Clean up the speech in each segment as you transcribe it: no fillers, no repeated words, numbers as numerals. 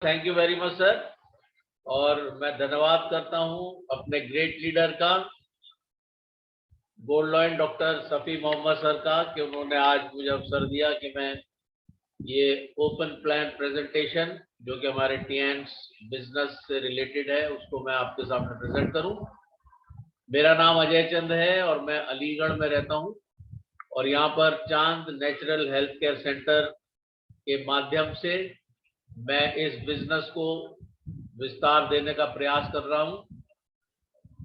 Thank you very much sir. और मैं धन्यवाद करता हूं अपने ग्रेट लीडर का, gold lion doctor Shafi Mohammad sir का, कि उन्होंने आज मुझे अवसर दिया कि मैं ये ओपन प्लान प्रेजेंटेशन जो कि हमारे टीएंस बिजनेस से रिलेटेड है उसको मैं आपके सामने प्रेजेंट करूं। मेरा नाम अजय चंद है और मैं अलीगढ़ में रहता हूं और यहाँ पर चांद नेचुरल हेल्थ केयर सेंटर के माध्यम से मैं इस बिजनेस को विस्तार देने का प्रयास कर रहा हूं।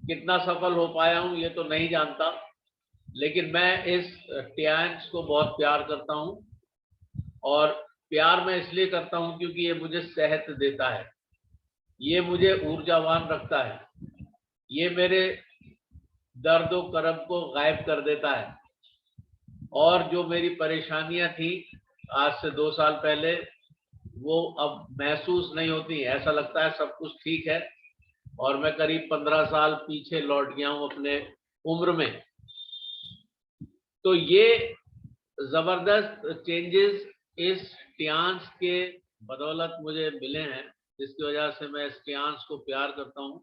कितना सफल हो पाया हूं ये तो नहीं जानता, लेकिन मैं इस टीएंस को बहुत प्यार करता हूं और प्यार मैं इसलिए करता हूं क्योंकि ये मुझे सेहत देता है, ये मुझे ऊर्जावान रखता है, ये मेरे दर्द व कर्ब को गायब कर देता है। और जो मेरी परेशानियां थी आज से 2 साल पहले वो अब महसूस नहीं होती। ऐसा लगता है सब कुछ ठीक है और मैं करीब 15 साल पीछे लौट गया हूं अपने उम्र में। तो ये जबरदस्त चेंजेस इस टियांस के बदौलत मुझे मिले हैं, जिसकी वजह से मैं इस टियांस को प्यार करता हूं।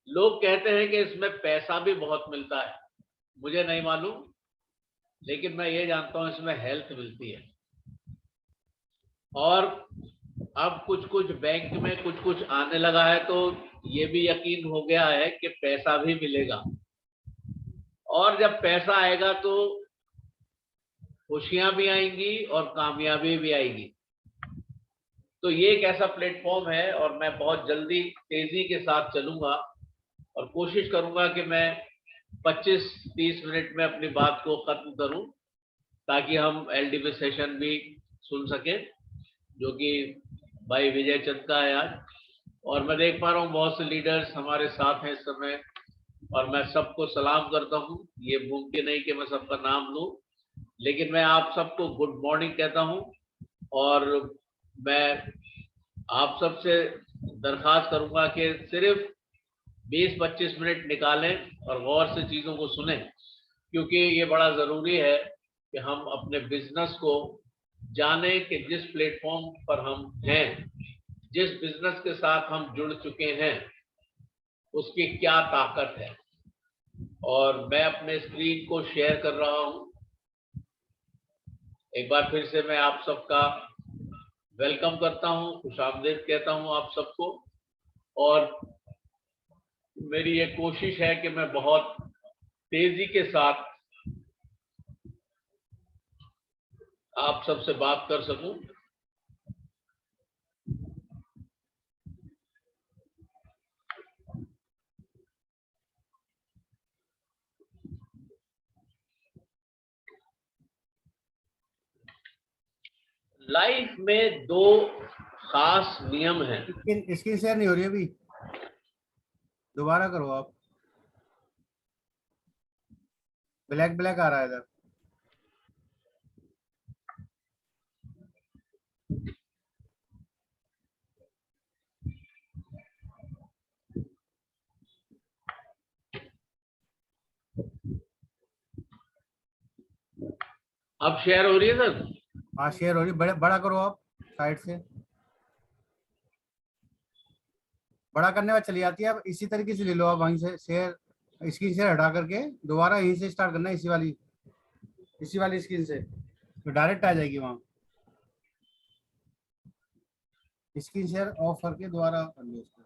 लोग कहते हैं कि इसमें पैसा भी बहुत मिलता है, मुझे नहीं मालूम, लेकिन मैं ये जानता हूं इसमें हेल्थ मिलती है। और अब कुछ बैंक में कुछ आने लगा है तो ये भी यकीन हो गया है कि पैसा भी मिलेगा। और जब पैसा आएगा तो खुशियां भी आएंगी और कामयाबी भी आएगी। तो ये एक ऐसा प्लेटफॉर्म है और मैं बहुत जल्दी तेजी के साथ चलूंगा और कोशिश करूंगा कि मैं 25-30 मिनट में अपनी बात को खत्म करूं ताकि हम एलडीबी सेशन भी सुन सकें जो कि भाई विजय चंद का है आज। और मैं देख पा रहा हूँ बहुत से लीडर्स हमारे साथ हैं इस समय और मैं सबको सलाम करता हूँ। ये मुमकिन नहीं कि मैं सबका नाम लूँ, लेकिन मैं आप सबको गुड मॉर्निंग कहता हूँ और मैं आप सबसे दरखास्त करूंगा कि सिर्फ 20-25 मिनट निकालें और गौर से चीज़ों को सुनें, क्योंकि ये बड़ा ज़रूरी है कि हम अपने बिजनेस को जाने कि जिस प्लेटफॉर्म पर हम हैं, जिस बिजनेस के साथ हम जुड़ चुके हैं उसकी क्या ताकत है। और मैं अपने स्क्रीन को शेयर कर रहा हूं। एक बार फिर से मैं आप सबका वेलकम करता हूं, खुशामदीद कहता हूं आप सबको। और मेरी ये कोशिश है कि मैं बहुत तेजी के साथ आप सबसे बात कर सकूं। लाइफ में 2 खास नियम हैं। इसकी शेयर नहीं हो रही अभी, दोबारा करो आप। ब्लैक ब्लैक आ रहा है इधर। अब शेयर हो रही है सर? हाँ शेयर हो रही, बड़ा करो आप साइड से। बड़ा करने बाद चली जाती है। अब इसी तरीके से ले लो आप वहीं से शेयर, स्क्रीन शेयर हटा करके दोबारा यहीं से स्टार्ट करना है, इसी वाली स्क्रीन से, तो डायरेक्ट आ जाएगी वहाँ। स्क्रीन शेयर ऑफ करके दोबारा कर लो इसको।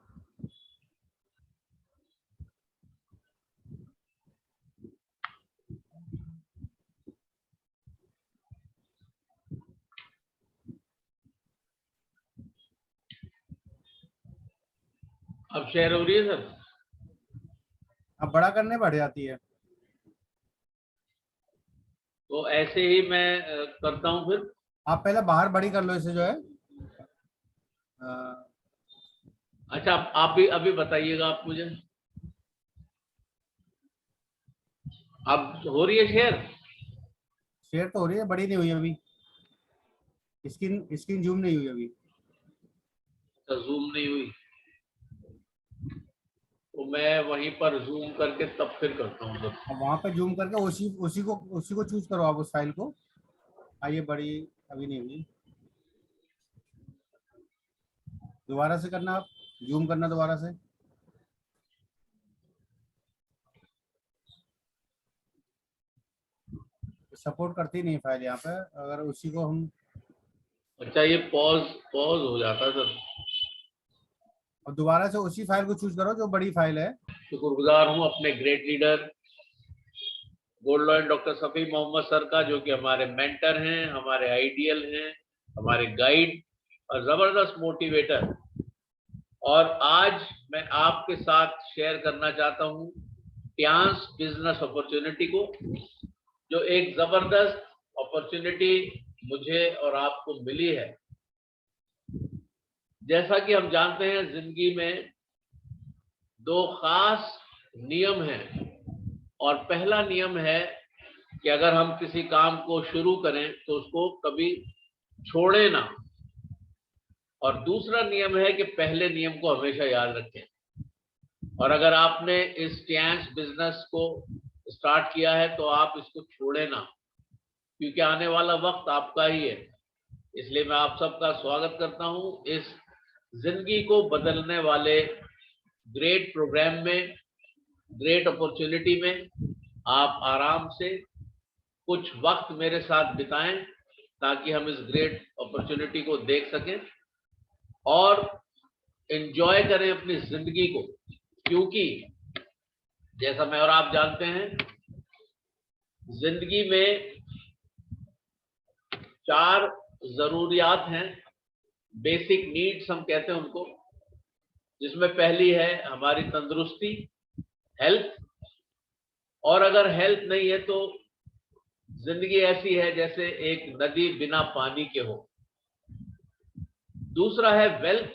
अब शेयर हो रही है सर? अब बड़ा करने बढ़ जाती है। तो ऐसे ही मैं करता हूं फिर। आप पहले बाहर बड़ी कर लो इसे जो है। अच्छा, आप भी अभी बताइएगा आप मुझे। अब हो रही है शेयर? शेयर तो हो रही है, बड़ी नहीं हुई अभी। स्क्रीन स्क्रीन जूम नहीं हुई अभी। तो जूम नहीं हुई तो मैं वहीं पर जूम करके तब फिर करता हूँ सर। अब वहां पे जूम करके उसी को चूज करो आप, उस फाइल को। आइए, बड़ी अभी नहीं हुई। दोबारा से करना, आप जूम करना दोबारा से। सपोर्ट करती नहीं फाइल यहाँ पे, अगर उसी को हम, अच्छा ये पॉज पॉज हो जाता है सर। और दोबारा से उसी फाइल को चूज करो जो बड़ी फाइल है। शुक्रगुजार हूँ अपने great leader gold lion doctor Safi Mohammad sir का, जो कि हमारे मेंटर हैं, हमारे आइडियल हैं, हमारे गाइड और जबरदस्त मोटिवेटर। और आज मैं आपके साथ शेयर करना चाहता हूँ टियांस बिजनेस अपॉर्चुनिटी को, जो एक जबरदस्त अपॉर्चुनिटी मुझे और आपको मिली है। जैसा कि हम जानते हैं जिंदगी में दो खास नियम हैं, और पहला नियम है कि अगर हम किसी काम को शुरू करें तो उसको कभी छोड़े ना, और दूसरा नियम है कि पहले नियम को हमेशा याद रखें। और अगर आपने इस टियांस बिजनेस को स्टार्ट किया है तो आप इसको छोड़े ना, क्योंकि आने वाला वक्त आपका ही है। इसलिए मैं आप सबका स्वागत करता हूं इस जिंदगी को बदलने वाले ग्रेट प्रोग्राम में, ग्रेट अपॉर्चुनिटी में। आप आराम से कुछ वक्त मेरे साथ बिताएं ताकि हम इस ग्रेट अपॉर्चुनिटी को देख सकें और एंजॉय करें अपनी जिंदगी को। क्योंकि जैसा मैं और आप जानते हैं जिंदगी में 4 जरूरियात हैं, बेसिक नीड्स हम कहते हैं उनको, जिसमें पहली है हमारी तंदुरुस्ती, हेल्थ। और अगर हेल्थ नहीं है तो जिंदगी ऐसी है जैसे एक नदी बिना पानी के हो। दूसरा है वेल्थ,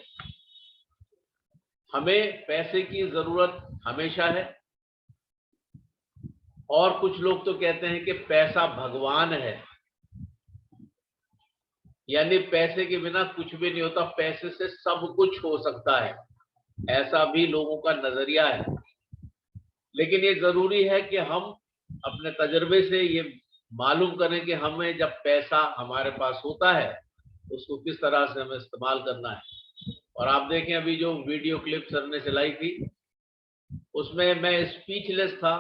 हमें पैसे की जरूरत हमेशा है, और कुछ लोग तो कहते हैं कि पैसा भगवान है, यानी पैसे के बिना कुछ भी नहीं होता, पैसे से सब कुछ हो सकता है, ऐसा भी लोगों का नजरिया है। लेकिन ये जरूरी है कि हम अपने तजुर्बे से ये मालूम करें कि हमें जब पैसा हमारे पास होता है उसको किस तरह से हमें इस्तेमाल करना है। और आप देखें अभी जो वीडियो क्लिप सर ने चलाई थी उसमें मैं स्पीचलेस था।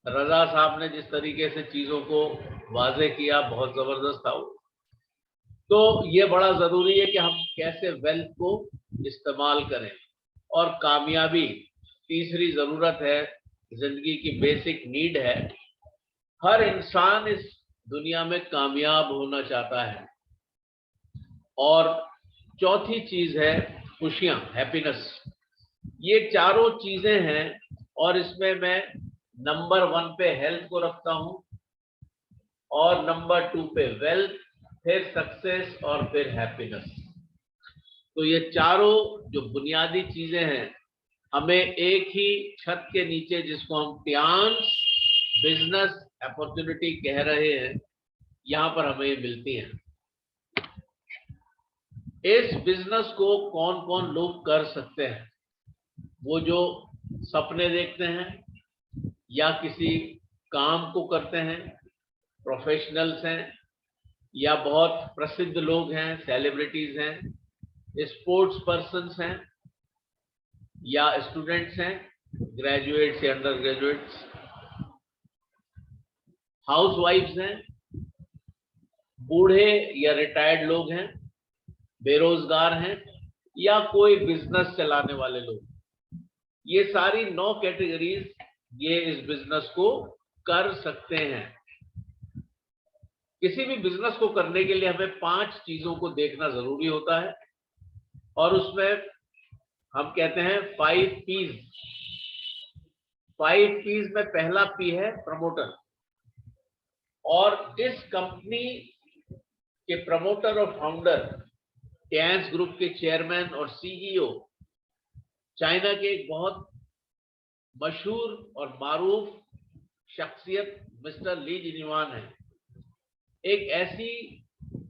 रजा साहब ने जिस तरीके से चीजों को वाजे किया, बहुत जबरदस्त था वो। तो ये बड़ा जरूरी है कि हम कैसे वेल्थ को इस्तेमाल करें। और कामयाबी तीसरी जरूरत है, जिंदगी की बेसिक नीड है। हर इंसान इस दुनिया में कामयाब होना चाहता है। और चौथी चीज है खुशियां, हैप्पीनेस। ये चारों चीजें हैं, और इसमें मैं नंबर 1 पे हेल्थ को रखता हूं, और नंबर 2 पे वेल्थ, फिर सक्सेस और फिर हैप्पीनेस। तो ये चारों जो बुनियादी चीजें हैं हमें एक ही छत के नीचे, जिसको हम टियांस बिजनेस अपॉर्चुनिटी कह रहे हैं, यहां पर हमें मिलती हैं। इस बिजनेस को कौन कौन लोग कर सकते हैं? वो जो सपने देखते हैं या किसी काम को करते हैं, प्रोफेशनल्स हैं, या बहुत प्रसिद्ध लोग हैं, सेलिब्रिटीज हैं, स्पोर्ट्स पर्सन्स हैं, या स्टूडेंट्स हैं, ग्रेजुएट्स या अंडर ग्रेजुएट्स, हाउसवाइफ्स हैं, बूढ़े या रिटायर्ड लोग हैं, बेरोजगार हैं, या कोई बिजनेस चलाने वाले लोग। ये सारी 9 कैटेगरीज ये इस बिजनेस को कर सकते हैं। किसी भी बिजनेस को करने के लिए हमें 5 चीजों को देखना जरूरी होता है, और उसमें हम कहते हैं 5 P's। 5 P's में पहला P है प्रमोटर। और इस कंपनी के प्रमोटर और फाउंडर, टियांस ग्रुप के चेयरमैन और सीईओ, चाइना के एक बहुत मशहूर और मारूफ शख्सियत मिस्टर ली जिनयुआन है। एक ऐसी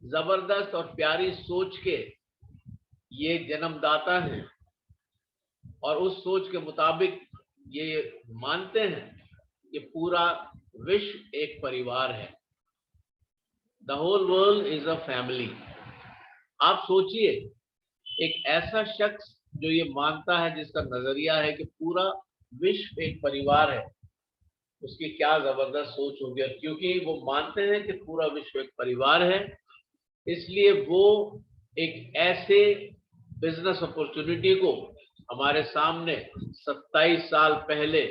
जबरदस्त और प्यारी सोच के ये जन्मदाता हैं, और उस सोच के मुताबिक ये मानते हैं कि पूरा विश्व एक परिवार है। The whole world is a family. आप सोचिए एक ऐसा शख्स जो ये मानता है, जिसका नजरिया है कि पूरा विश्व एक परिवार है, उसकी क्या जबरदस्त सोच होगी। क्योंकि वो मानते हैं कि पूरा विश्व एक परिवार है, इसलिए वो एक ऐसे बिजनेस अपॉर्चुनिटी को हमारे सामने 27 साल पहले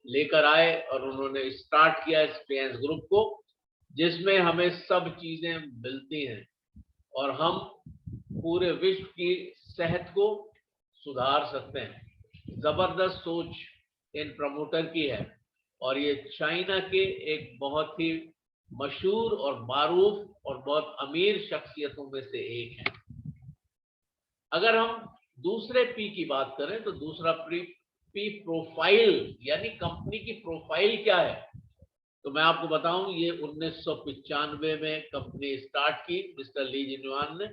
लेकर आए और उन्होंने स्टार्ट किया इस ट्रियांस ग्रुप को, जिसमें हमें सब चीजें मिलती हैं और हम पूरे विश्व की सेहत को सुधार सकते हैं। जबरदस्त सोच इन प्रमोटर की है और ये चाइना के एक बहुत ही मशहूर और मारूफ और बहुत अमीर शख्सियतों में से एक है। अगर हम दूसरे पी की बात करें तो दूसरा पी प्रोफाइल, यानी कंपनी की प्रोफाइल क्या है, तो मैं आपको बताऊं, ये 1995 में कंपनी स्टार्ट की मिस्टर ली जिनयुआन ने,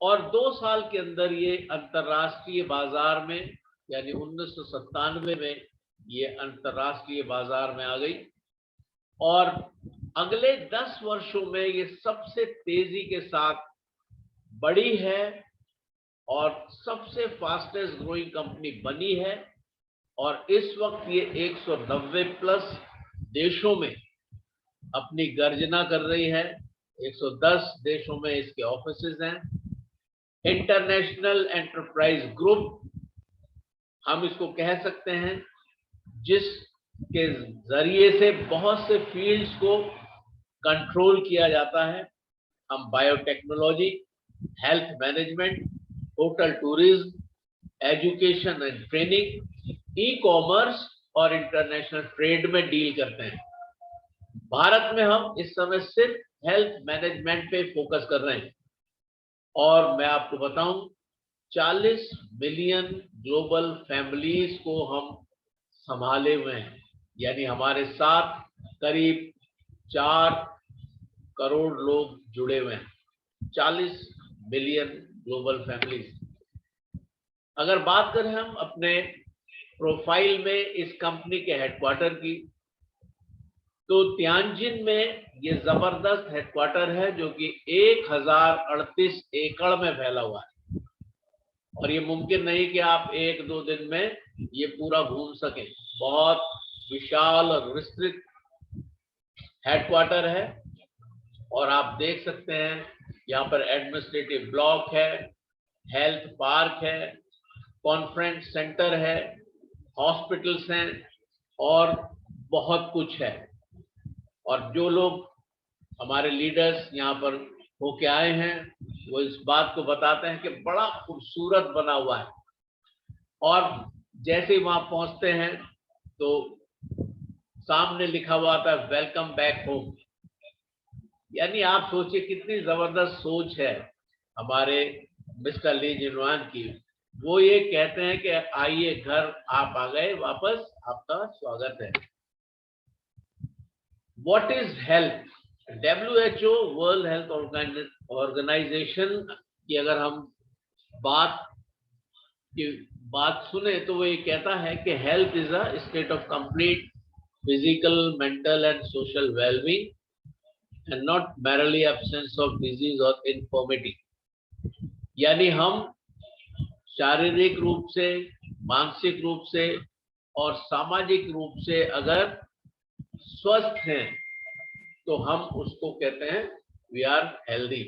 और 2 साल के अंदर ये अंतरराष्ट्रीय बाजार में, यानी 1997 में ये अंतरराष्ट्रीय बाजार में आ गई और अगले 10 वर्षों में ये सबसे तेजी के साथ बढ़ी है और सबसे फास्टेस्ट ग्रोइंग कंपनी बनी है। और इस वक्त ये 190 प्लस देशों में अपनी गर्जना कर रही है। 110 देशों में इसके ऑफिसेज हैं। इंटरनेशनल एंटरप्राइज ग्रुप हम इसको कह सकते हैं, जिसके जरिए से बहुत से फील्ड्स को कंट्रोल किया जाता है। हम biotechnology, health management, hotel tourism, education and training, e commerce और इंटरनेशनल ट्रेड में डील करते हैं। भारत में हम इस समय सिर्फ हेल्थ मैनेजमेंट पे फोकस कर रहे हैं और मैं आपको बताऊं, 40 मिलियन ग्लोबल फैमिलीज को हम संभाले हुए हैं, यानी हमारे साथ करीब 4 करोड़ लोग जुड़े हुए हैं। 40 मिलियन ग्लोबल फैमिलीज। अगर बात करें हम अपने प्रोफाइल में इस कंपनी के हेडक्वार्टर की, तो तियानजिन में ये जबरदस्त हेडक्वार्टर है जो कि 1038 एकड़ में फैला हुआ है और ये मुमकिन नहीं कि आप 1-2 दिन में ये पूरा घूम सकें। बहुत विशाल और विस्तृत हेडक्वार्टर है और आप देख सकते हैं यहाँ पर एडमिनिस्ट्रेटिव ब्लॉक है, हेल्थ पार्क है, कॉन्फ्रेंस सेंटर है, हॉस्पिटल्स हैं और बहुत कुछ है। और जो लोग हमारे लीडर्स यहाँ पर होके आए हैं वो इस बात को बताते हैं कि बड़ा खूबसूरत बना हुआ है और जैसे ही वहां पहुंचते हैं तो सामने लिखा हुआ आता है वेलकम बैक होम। यानी आप सोचिए कितनी जबरदस्त सोच है हमारे मिस्टर ली जिनयुआन की। वो ये कहते हैं कि आइए घर आप आ गए वापस, आपका स्वागत है। What is health? WHO world health organisation की अगर हम बात सुने तो वो ये कहता है कि health is a state of complete physical, mental and social wellbeing and not merely absence of disease और इन्फॉर्मिटी। यानी हम शारीरिक रूप से, मानसिक रूप से और सामाजिक रूप से अगर स्वस्थ हैं तो हम उसको कहते हैं वी आर हेल्दी।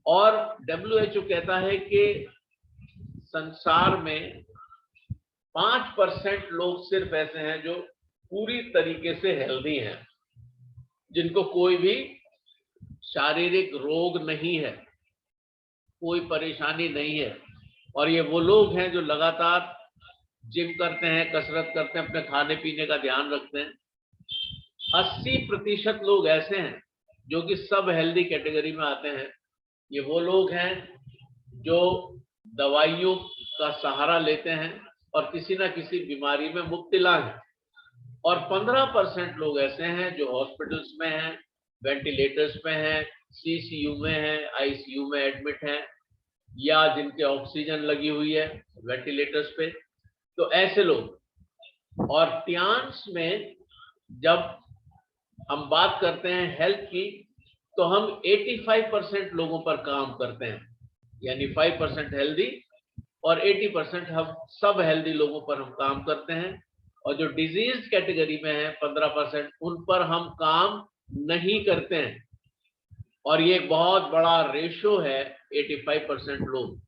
और WHO कहता है कि संसार में 5% लोग सिर्फ ऐसे हैं जो पूरी तरीके से हेल्दी हैं, जिनको कोई भी शारीरिक रोग नहीं है, कोई परेशानी नहीं है। और ये वो लोग हैं जो लगातार जिम करते हैं, कसरत करते हैं, अपने खाने पीने का ध्यान रखते हैं। 80% लोग ऐसे हैं जो कि सब हेल्दी कैटेगरी में आते हैं। ये वो लोग हैं जो दवाइयों का सहारा लेते हैं और किसी ना किसी बीमारी में मुब्तला हैं। और 15% लोग ऐसे हैं जो हॉस्पिटल्स में हैं, वेंटिलेटर्स पे हैं, CCU में हैं, ICU में एडमिट हैं या जिनके ऑक्सीजन लगी हुई है वेंटिलेटर्स पे। तो ऐसे लोग। और टियान्स में जब हम बात करते हैं हेल्थ की तो हम 85% लोगों पर काम करते हैं। यानी 5% हेल्दी और 80% हम सब हेल्दी लोगों पर हम काम करते हैं, और जो डिजीज कैटेगरी में है 15% उन पर हम काम नहीं करते हैं। और ये एक बहुत बड़ा रेशो है 85% लोग,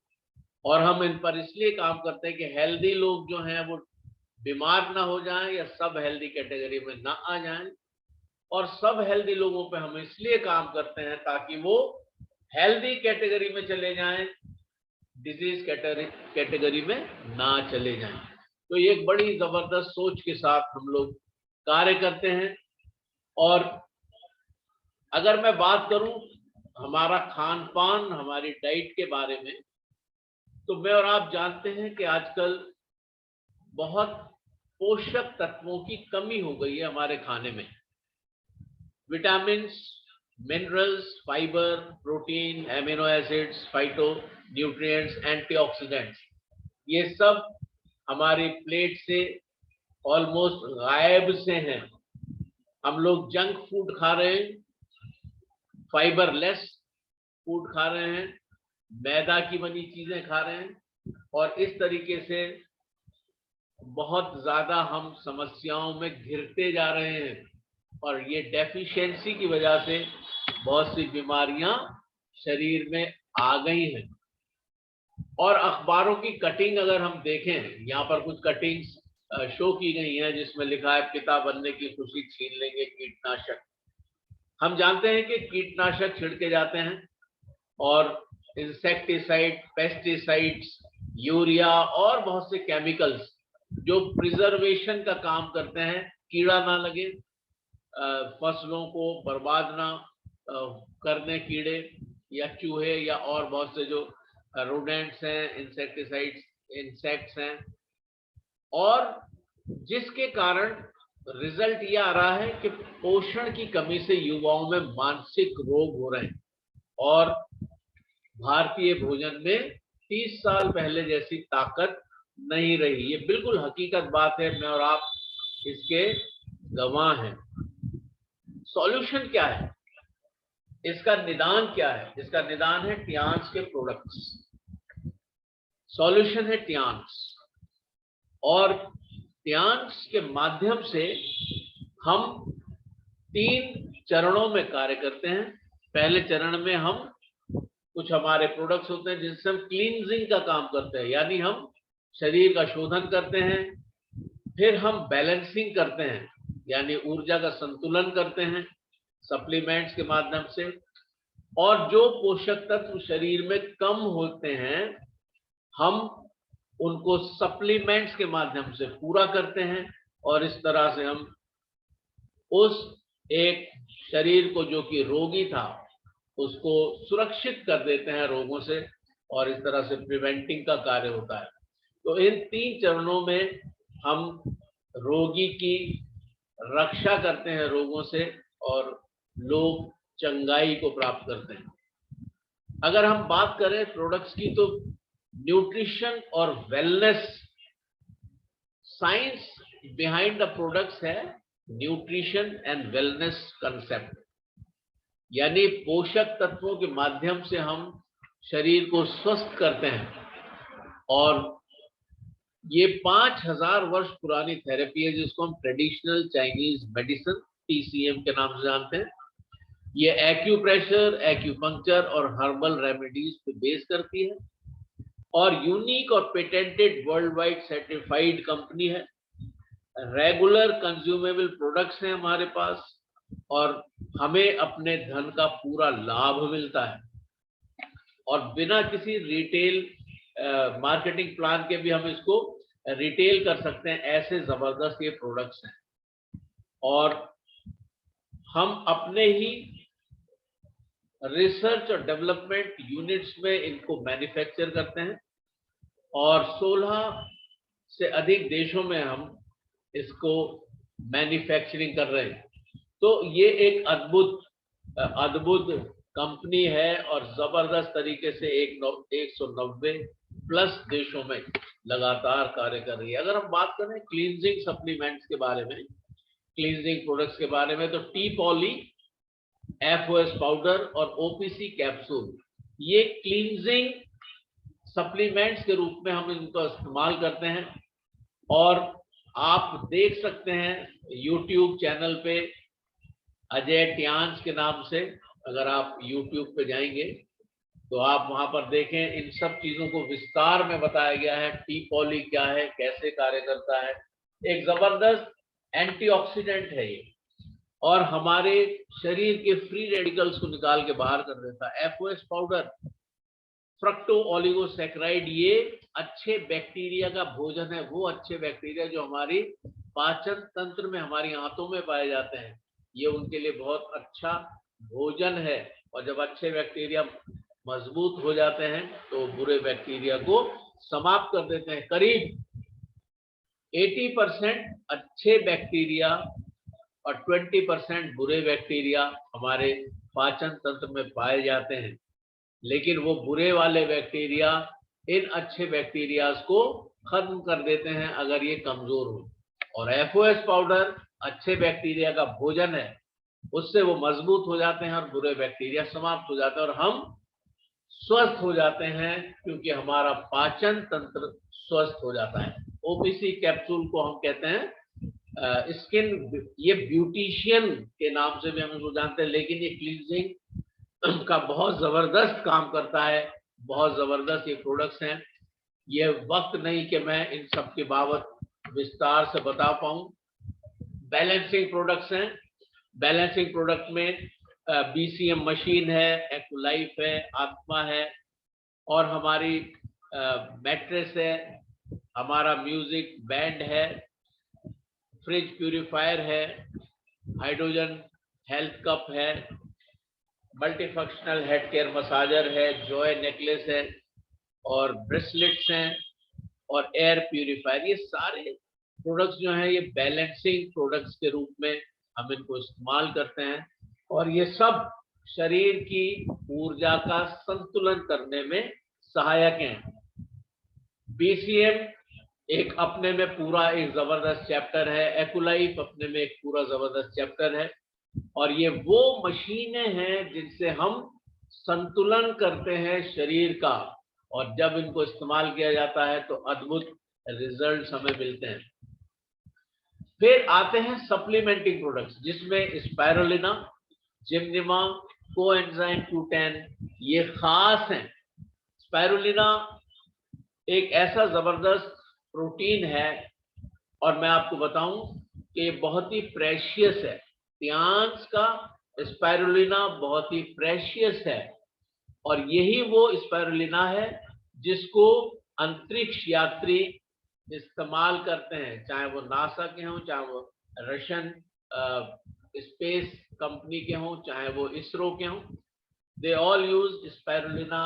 और हम इन पर इसलिए काम करते हैं कि हेल्दी लोग जो हैं वो बीमार ना हो जाएं या सब हेल्दी कैटेगरी में ना आ जाएं, और सब हेल्दी लोगों पे हम इसलिए काम करते हैं ताकि वो हेल्दी कैटेगरी में चले जाएं, डिजीज कैटेगरी में ना चले जाएं। तो ये एक बड़ी जबरदस्त सोच के साथ हम लोग कार्य करते हैं। और अगर मैं बात करूं हमारा खान पान, हमारी डाइट के बारे में, तो मैं और आप जानते हैं कि आजकल बहुत पोषक तत्वों की कमी हो गई है हमारे खाने में। Vitamins, minerals, fibre, protein, amino acids, phyto nutrients, antioxidants, ये सब हमारी प्लेट से ऑलमोस्ट गायब से हैं। हम लोग जंक फूड खा रहे हैं, फाइबर लेस फूड खा रहे हैं, मैदा की बनी चीजें खा रहे हैं, और इस तरीके से बहुत ज्यादा हम समस्याओं में घिरते जा रहे हैं। और ये डेफिशिएंसी की वजह से बहुत सी बीमारियां शरीर में आ गई हैं। और अखबारों की कटिंग अगर हम देखें, यहाँ पर कुछ कटिंग्स शो की गई हैं जिसमें लिखा है पिता बनने की खुशी छीन लेंगे कीटनाशक। हम जानते हैं कि कीटनाशक छिड़के जाते हैं और इंसेक्टिसाइड, पेस्टिसाइड्स, यूरिया और बहुत से केमिकल्स जो प्रिजर्वेशन का काम करते हैं, कीड़ा ना लगे, फसलों को बर्बाद ना करने कीड़े या चूहे या और बहुत से जो रोडेंट्स हैं, इंसेक्टिसाइड्स, इंसेक्ट्स हैं, और जिसके कारण रिजल्ट ये आ रहा है कि पोषण की कमी से युवाओं में मानसिक रोग हो रहे हैं, और भारतीय भोजन में 30 साल पहले जैसी ताकत नहीं रही। ये बिल्कुल हकीकत बात है, मैं और आप इसके गवाह हैं। सॉल्यूशन क्या है, इसका निदान क्या है? इसका निदान है टियान्स के प्रोडक्ट्स। सॉल्यूशन है टियान्स, और टियान्स के माध्यम से हम 3 चरणों में कार्य करते हैं। पहले चरण में हम कुछ हमारे प्रोडक्ट्स होते हैं जिनसे हम क्लींजिंग का काम करते हैं, यानी हम शरीर का शोधन करते हैं। फिर हम बैलेंसिंग करते हैं, यानी ऊर्जा का संतुलन करते हैं सप्लीमेंट्स के माध्यम से, और जो पोषक तत्व शरीर में कम होते हैं हम उनको सप्लीमेंट्स के माध्यम से पूरा करते हैं। और इस तरह से हम उस एक शरीर को जो कि रोगी था उसको सुरक्षित कर देते हैं रोगों से, और इस तरह से प्रिवेंटिंग का कार्य होता है। तो इन 3 चरणों में हम रोगी की रक्षा करते हैं रोगों से, और लोग चंगाई को प्राप्त करते हैं। अगर हम बात करें प्रोडक्ट्स की, तो न्यूट्रिशन और wellness, science behind the products है न्यूट्रिशन एंड वेलनेस कंसेप्ट, यानी पोषक तत्वों के माध्यम से हम शरीर को स्वस्थ करते हैं। और ये 5000 वर्ष पुरानी थेरेपी है जिसको हम ट्रेडिशनल चाइनीज मेडिसिन TCM के नाम से जानते हैं। ये एक्यूप्रेशर, एक्यूपंक्चर और हर्बल रेमेडीज पे बेस करती है, और यूनिक और patented world wide certified company है। रेगुलर कंज्यूमेबल प्रोडक्ट्स हैं हमारे पास, और हमें अपने धन का पूरा लाभ मिलता है, और बिना किसी रिटेल मार्केटिंग प्लान के भी हम इसको रिटेल कर सकते हैं, ऐसे जबरदस्त ये प्रोडक्ट्स हैं। और हम अपने ही रिसर्च और डेवलपमेंट यूनिट्स में इनको मैन्युफैक्चर करते हैं, और 16 से अधिक देशों में हम इसको मैन्युफैक्चरिंग कर रहे हैं। तो ये एक अद्भुत कंपनी है, और जबरदस्त तरीके से 190 प्लस देशों में लगातार कार्य कर रही है। अगर हम बात करें क्लींजिंग सप्लीमेंट्स के बारे में, क्लींजिंग प्रोडक्ट्स के बारे में, तो टी पॉली, FOS पाउडर और OPC कैप्सूल, ये क्लींजिंग सप्लीमेंट्स के रूप में हम इनको इस्तेमाल करते हैं। और आप देख सकते हैं यूट्यूब चैनल पे अजय टियांस के नाम से, अगर आप यूट्यूब पे जाएंगे तो आप वहां पर देखें, इन सब चीजों को विस्तार में बताया गया है। टी पॉली क्या है, कैसे कार्य करता है, एक जबरदस्त एंटीऑक्सीडेंट है ये, और हमारे शरीर के फ्री रेडिकल्स को निकाल के बाहर कर देता है। एफओएस पाउडर, फ्रक्टो ओलिगोसैकेराइड, ये अच्छे बैक्टीरिया का भोजन है। वो अच्छे बैक्टीरिया जो हमारी पाचन तंत्र में, हमारी आंतों में पाए जाते हैं, ये उनके लिए बहुत अच्छा भोजन है। और जब अच्छे बैक्टीरिया मजबूत हो जाते हैं तो बुरे बैक्टीरिया को समाप्त कर देते हैं। करीब 80% अच्छे बैक्टीरिया और 20% बुरे बैक्टीरिया हमारे पाचन तंत्र में पाए जाते हैं, लेकिन वो बुरे वाले बैक्टीरिया इन अच्छे बैक्टीरियाज को खत्म कर देते हैं अगर ये कमजोर हो। और एफओएस पाउडर अच्छे बैक्टीरिया का भोजन है, उससे वो मजबूत हो जाते हैं और बुरे बैक्टीरिया समाप्त हो जाते हैं, और हम स्वस्थ हो जाते हैं, क्योंकि हमारा पाचन तंत्र स्वस्थ हो जाता है। ओपीसी कैप्सूल को हम कहते हैं स्किन, ये ब्यूटिशियन के नाम से भी हम इसको जानते हैं, लेकिन ये क्लींजिंग का बहुत जबरदस्त काम करता है। बहुत जबरदस्त ये प्रोडक्ट्स हैं। ये वक्त नहीं कि मैं इन सब के बाबत विस्तार से बता पाऊं। बैलेंसिंग प्रोडक्ट्स हैं। बैलेंसिंग प्रोडक्ट में बीसीएम मशीन है, एक्वालाइफ है, आत्मा है, और हमारी मैट्रेस है, हमारा म्यूजिक बैंड है, फ्रिज प्यूरिफायर है, हाइड्रोजन हेल्थ कप है, मल्टीफंक्शनल हेड केयर मसाजर है, जॉय नेकलेस है, और ब्रेसलेट्स हैं, और एयर प्यूरिफायर। ये सारे प्रोडक्ट्स जो हैं ये बैलेंसिंग प्रोडक्ट्स के रूप में हम इनको इस्तेमाल करते हैं, और ये सब शरीर की ऊर्जा का संतुलन करने में सहायक हैं। बीसीएम एक अपने में पूरा एक जबरदस्त चैप्टर है, एक्वालाइफ अपने में एक पूरा जबरदस्त चैप्टर है, और ये वो मशीनें हैं जिनसे हम संतुलन करते हैं शरीर का, और जब इनको इस्तेमाल किया जाता है तो अद्भुत रिजल्ट्स हमें मिलते हैं। फिर आते हैं सप्लीमेंटिंग प्रोडक्ट्स, जिसमें स्पाइरुलिना, जिम्निमा, कोएंजाइम Q10 ये खास हैं। स्पाइरुलिना एक ऐसा जबरदस्त प्रोटीन है, और मैं आपको बताऊं कि ये बहुत ही प्रेशियस है। टियांस का स्पाइरुलिना बहुत ही प्रेशियस है, और यही वो स्पाइरुलिना है जिसको अंतरिक्ष यात्री इस्तेमाल करते हैं, चाहे वो नासा के हों, चाहे वो रशियन स्पेस कंपनी के हों, चाहे वो इसरो के हों। दे ऑल यूज स्पाइरुलिना,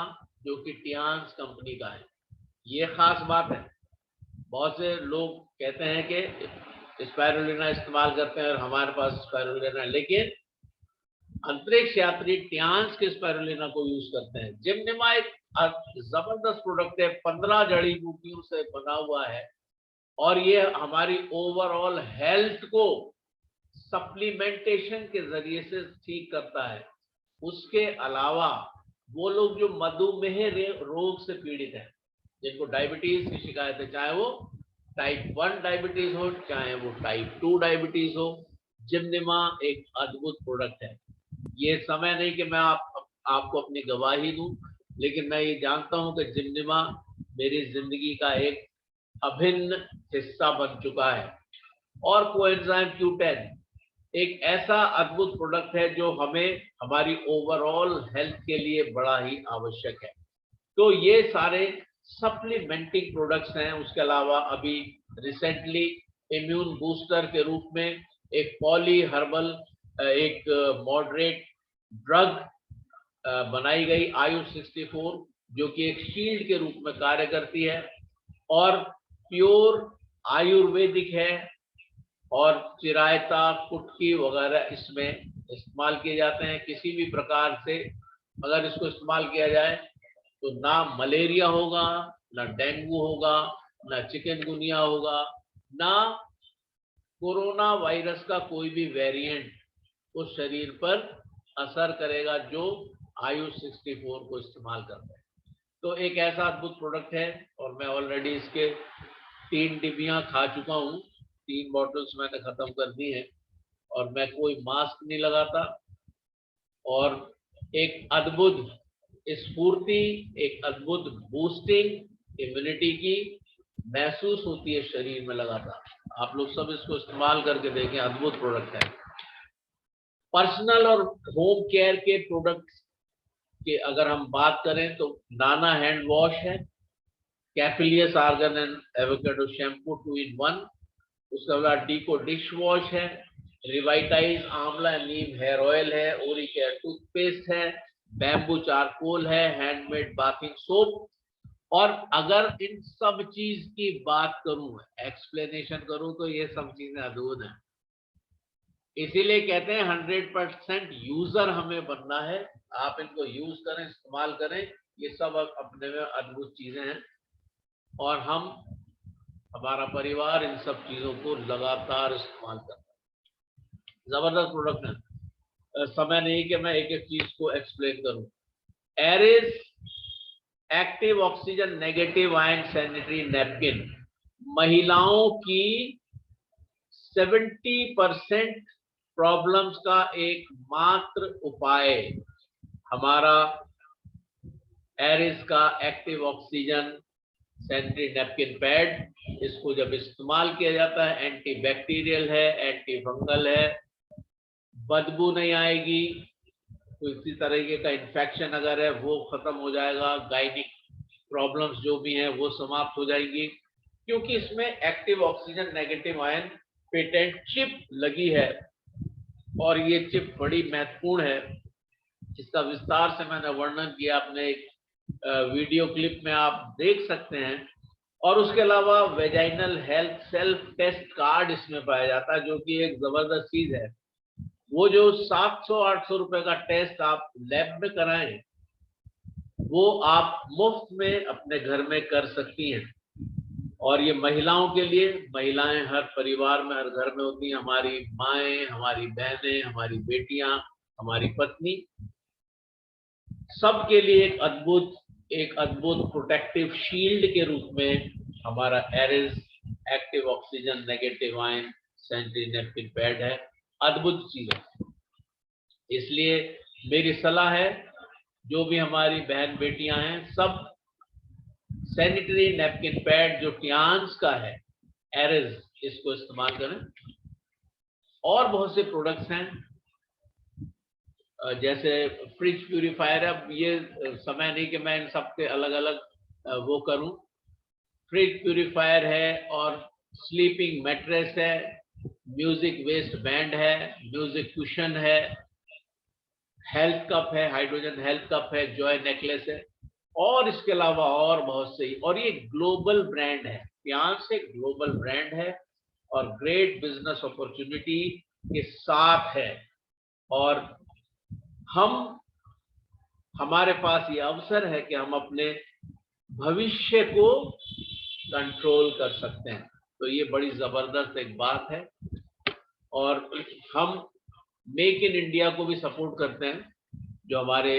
जो कि टियांस कंपनी का है। ये खास बात है। बहुत से लोग कहते हैं कि स्पाइरुलिना इस्तेमाल करते हैं और हमारे पास स्पाइरुलिना, लेकिन अंतरिक्ष यात्री टियांस के स्पाइरुलिना को यूज करते हैं। जिम्निमा एक जबरदस्त प्रोडक्ट है, 15 जड़ी बूटियों से बना हुआ है, और ये हमारी ओवरऑल हेल्थ को सप्लीमेंटेशन के जरिए से ठीक करता है। उसके अलावा वो लोग जो मधुमेह रोग से पीड़ित हैं, जिनको डायबिटीज की शिकायत है, चाहे वो टाइप 1 डायबिटीज हो, चाहे वो टाइप 2 डायबिटीज हो, जिम्निमा एक अद्भुत प्रोडक्ट है। ये समय नहीं कि मैं आपको अपनी गवाही दूं, लेकिन मैं ये जानता हूं कि जिम्निमा मेरी जिंदगी का एक अभिन्न हिस्सा बन चुका है। और कोएंजाइम Q10 एक ऐसा अद्भुत प्रोडक्ट है जो हमें हमारी ओवरऑल हेल्थ के लिए बड़ा ही आवश्यक है। तो ये सारे सप्लीमेंटिंग प्रोडक्ट्स हैं। उसके अलावा अभी रिसेंटली इम्यून बूस्टर के रूप में एक पॉली हर्बल एक मॉडरेट ड्रग बनाई गई, आयु-64, जो कि एक शील्ड के रूप में कार्य करती है, और प्योर आयुर्वेदिक है, और चिरायता, कुटकी वगैरह इसमें इस्तेमाल किए जाते हैं। किसी भी प्रकार से अगर इसको इस्तेमाल किया जाए तो ना मलेरिया होगा, ना डेंगू होगा, ना चिकनगुनिया होगा, ना कोरोना वायरस का कोई भी वेरिएंट उस शरीर पर असर करेगा जो आयु 64 को इस्तेमाल करता है। तो एक ऐसा अद्भुत प्रोडक्ट है और मैं ऑलरेडी इसके 3 डिब्बियां खा चुका हूँ, 3 बॉटल्स मैंने खत्म कर दी हैं और मैं कोई मास्क नहीं लगाता और एक अद्भुत स्फूर्ति, एक अद्भुत बूस्टिंग इम्यूनिटी की महसूस होती है शरीर में लगातार। आप लोग सब इसको इस्तेमाल करके देखें, अद्भुत प्रोडक्ट है। पर्सनल और होम केयर के प्रोडक्ट्स कि अगर हम बात करें तो नाना हैंड वॉश है, कैफिलियस argan and avocado shampoo 2 in 1, उसके बाद डीको डिश वॉश है, रिवाइटाइज आंवला नीम हेयर ऑयल है, ओरी केयर टूथपेस्ट है, बैम्बू चारकोल है, हैंडमेड बाथिंग सोप। और अगर इन सब चीज की बात करूं, एक्सप्लेनेशन करूं तो ये सब चीजें अद्भुत हैं। इसीलिए कहते हैं 100% यूजर हमें बनना है। आप इनको यूज करें, इस्तेमाल करें, ये सब अपने में अद्भुत चीजें हैं और हम, हमारा परिवार इन सब चीजों को लगातार इस्तेमाल करता है। जबरदस्त प्रोडक्ट है। समय नहीं कि मैं एक एक चीज को एक्सप्लेन करूं। Aeris active oxygen negative ion sanitary napkin महिलाओं की 70% प्रॉब्लम्स का एकमात्र उपाय हमारा एरिस का active oxygen sanitary napkin pad. इसको जब इस्तेमाल किया जाता है, एंटी बैक्टीरियल है, एंटी फंगल है, बदबू नहीं आएगी, किसी तरीके का इन्फेक्शन अगर है वो खत्म हो जाएगा, गाइनिक प्रॉब्लम्स जो भी हैं वो समाप्त हो जाएंगी, क्योंकि इसमें active oxygen negative ion patent chip लगी है और ये चिप बड़ी महत्वपूर्ण है। इसका विस्तार से मैंने वर्णन किया, अपने एक वीडियो क्लिप में आप देख सकते हैं। और उसके अलावा vaginal health self test card इसमें पाया जाता है, जो कि एक जबरदस्त चीज है। वो जो 700-800 रुपए का टेस्ट आप लैब में कराएं, वो आप मुफ्त में अपने घर में कर सकती हैं। और ये महिलाओं के लिए, महिलाएं हर परिवार में, हर घर में होती हैं, हमारी माएं, हमारी बहनें, हमारी बेटियां, हमारी पत्नी, सबके लिए एक अद्भुत प्रोटेक्टिव शील्ड के रूप में हमारा Aeris active oxygen negative ion sanitary napkin pad है। अद्भुत चीज है। इसलिए मेरी सलाह है, जो भी हमारी बहन बेटियां हैं, सब सैनिटरी नैपकिन पैड जो टियान्स का है, एरिस, इसको इस्तेमाल करें। और बहुत से प्रोडक्ट्स हैं, जैसे फ्रिज प्यूरिफायर। अब ये समय नहीं कि मैं इन सब के अलग अलग वो करूं। फ्रिज प्यूरिफायर है और स्लीपिंग मैट्रेस है, म्यूजिक वेस्ट बैंड है, म्यूजिक कुशन है, हेल्थ कप है, हाइड्रोजन हेल्थ कप है, जॉय नेकलेस है, और इसके अलावा और बहुत से। और ये ग्लोबल ब्रांड है, टियान्स एक ग्लोबल ब्रांड है और ग्रेट बिजनेस अपॉर्चुनिटी के साथ है। और हमारे पास ये अवसर है कि हम अपने भविष्य को कंट्रोल कर सकते हैं। तो ये बड़ी जबरदस्त एक बात है। और हम मेक इन इंडिया को भी सपोर्ट करते हैं, जो हमारे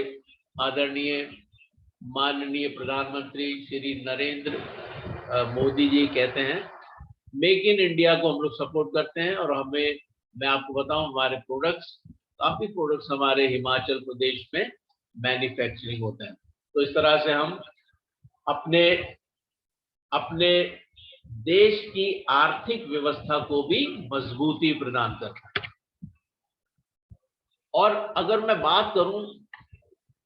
आदरणीय माननीय प्रधानमंत्री श्री नरेंद्र मोदी जी कहते हैं। मेक इन इंडिया को हम लोग सपोर्ट करते हैं और मैं आपको बताऊं, हमारे काफी प्रोडक्ट्स हमारे हिमाचल प्रदेश में मैन्युफैक्चरिंग होते हैं। तो इस तरह से हम अपने देश की आर्थिक व्यवस्था को भी मजबूती प्रदान करते हैं। और अगर मैं बात करूं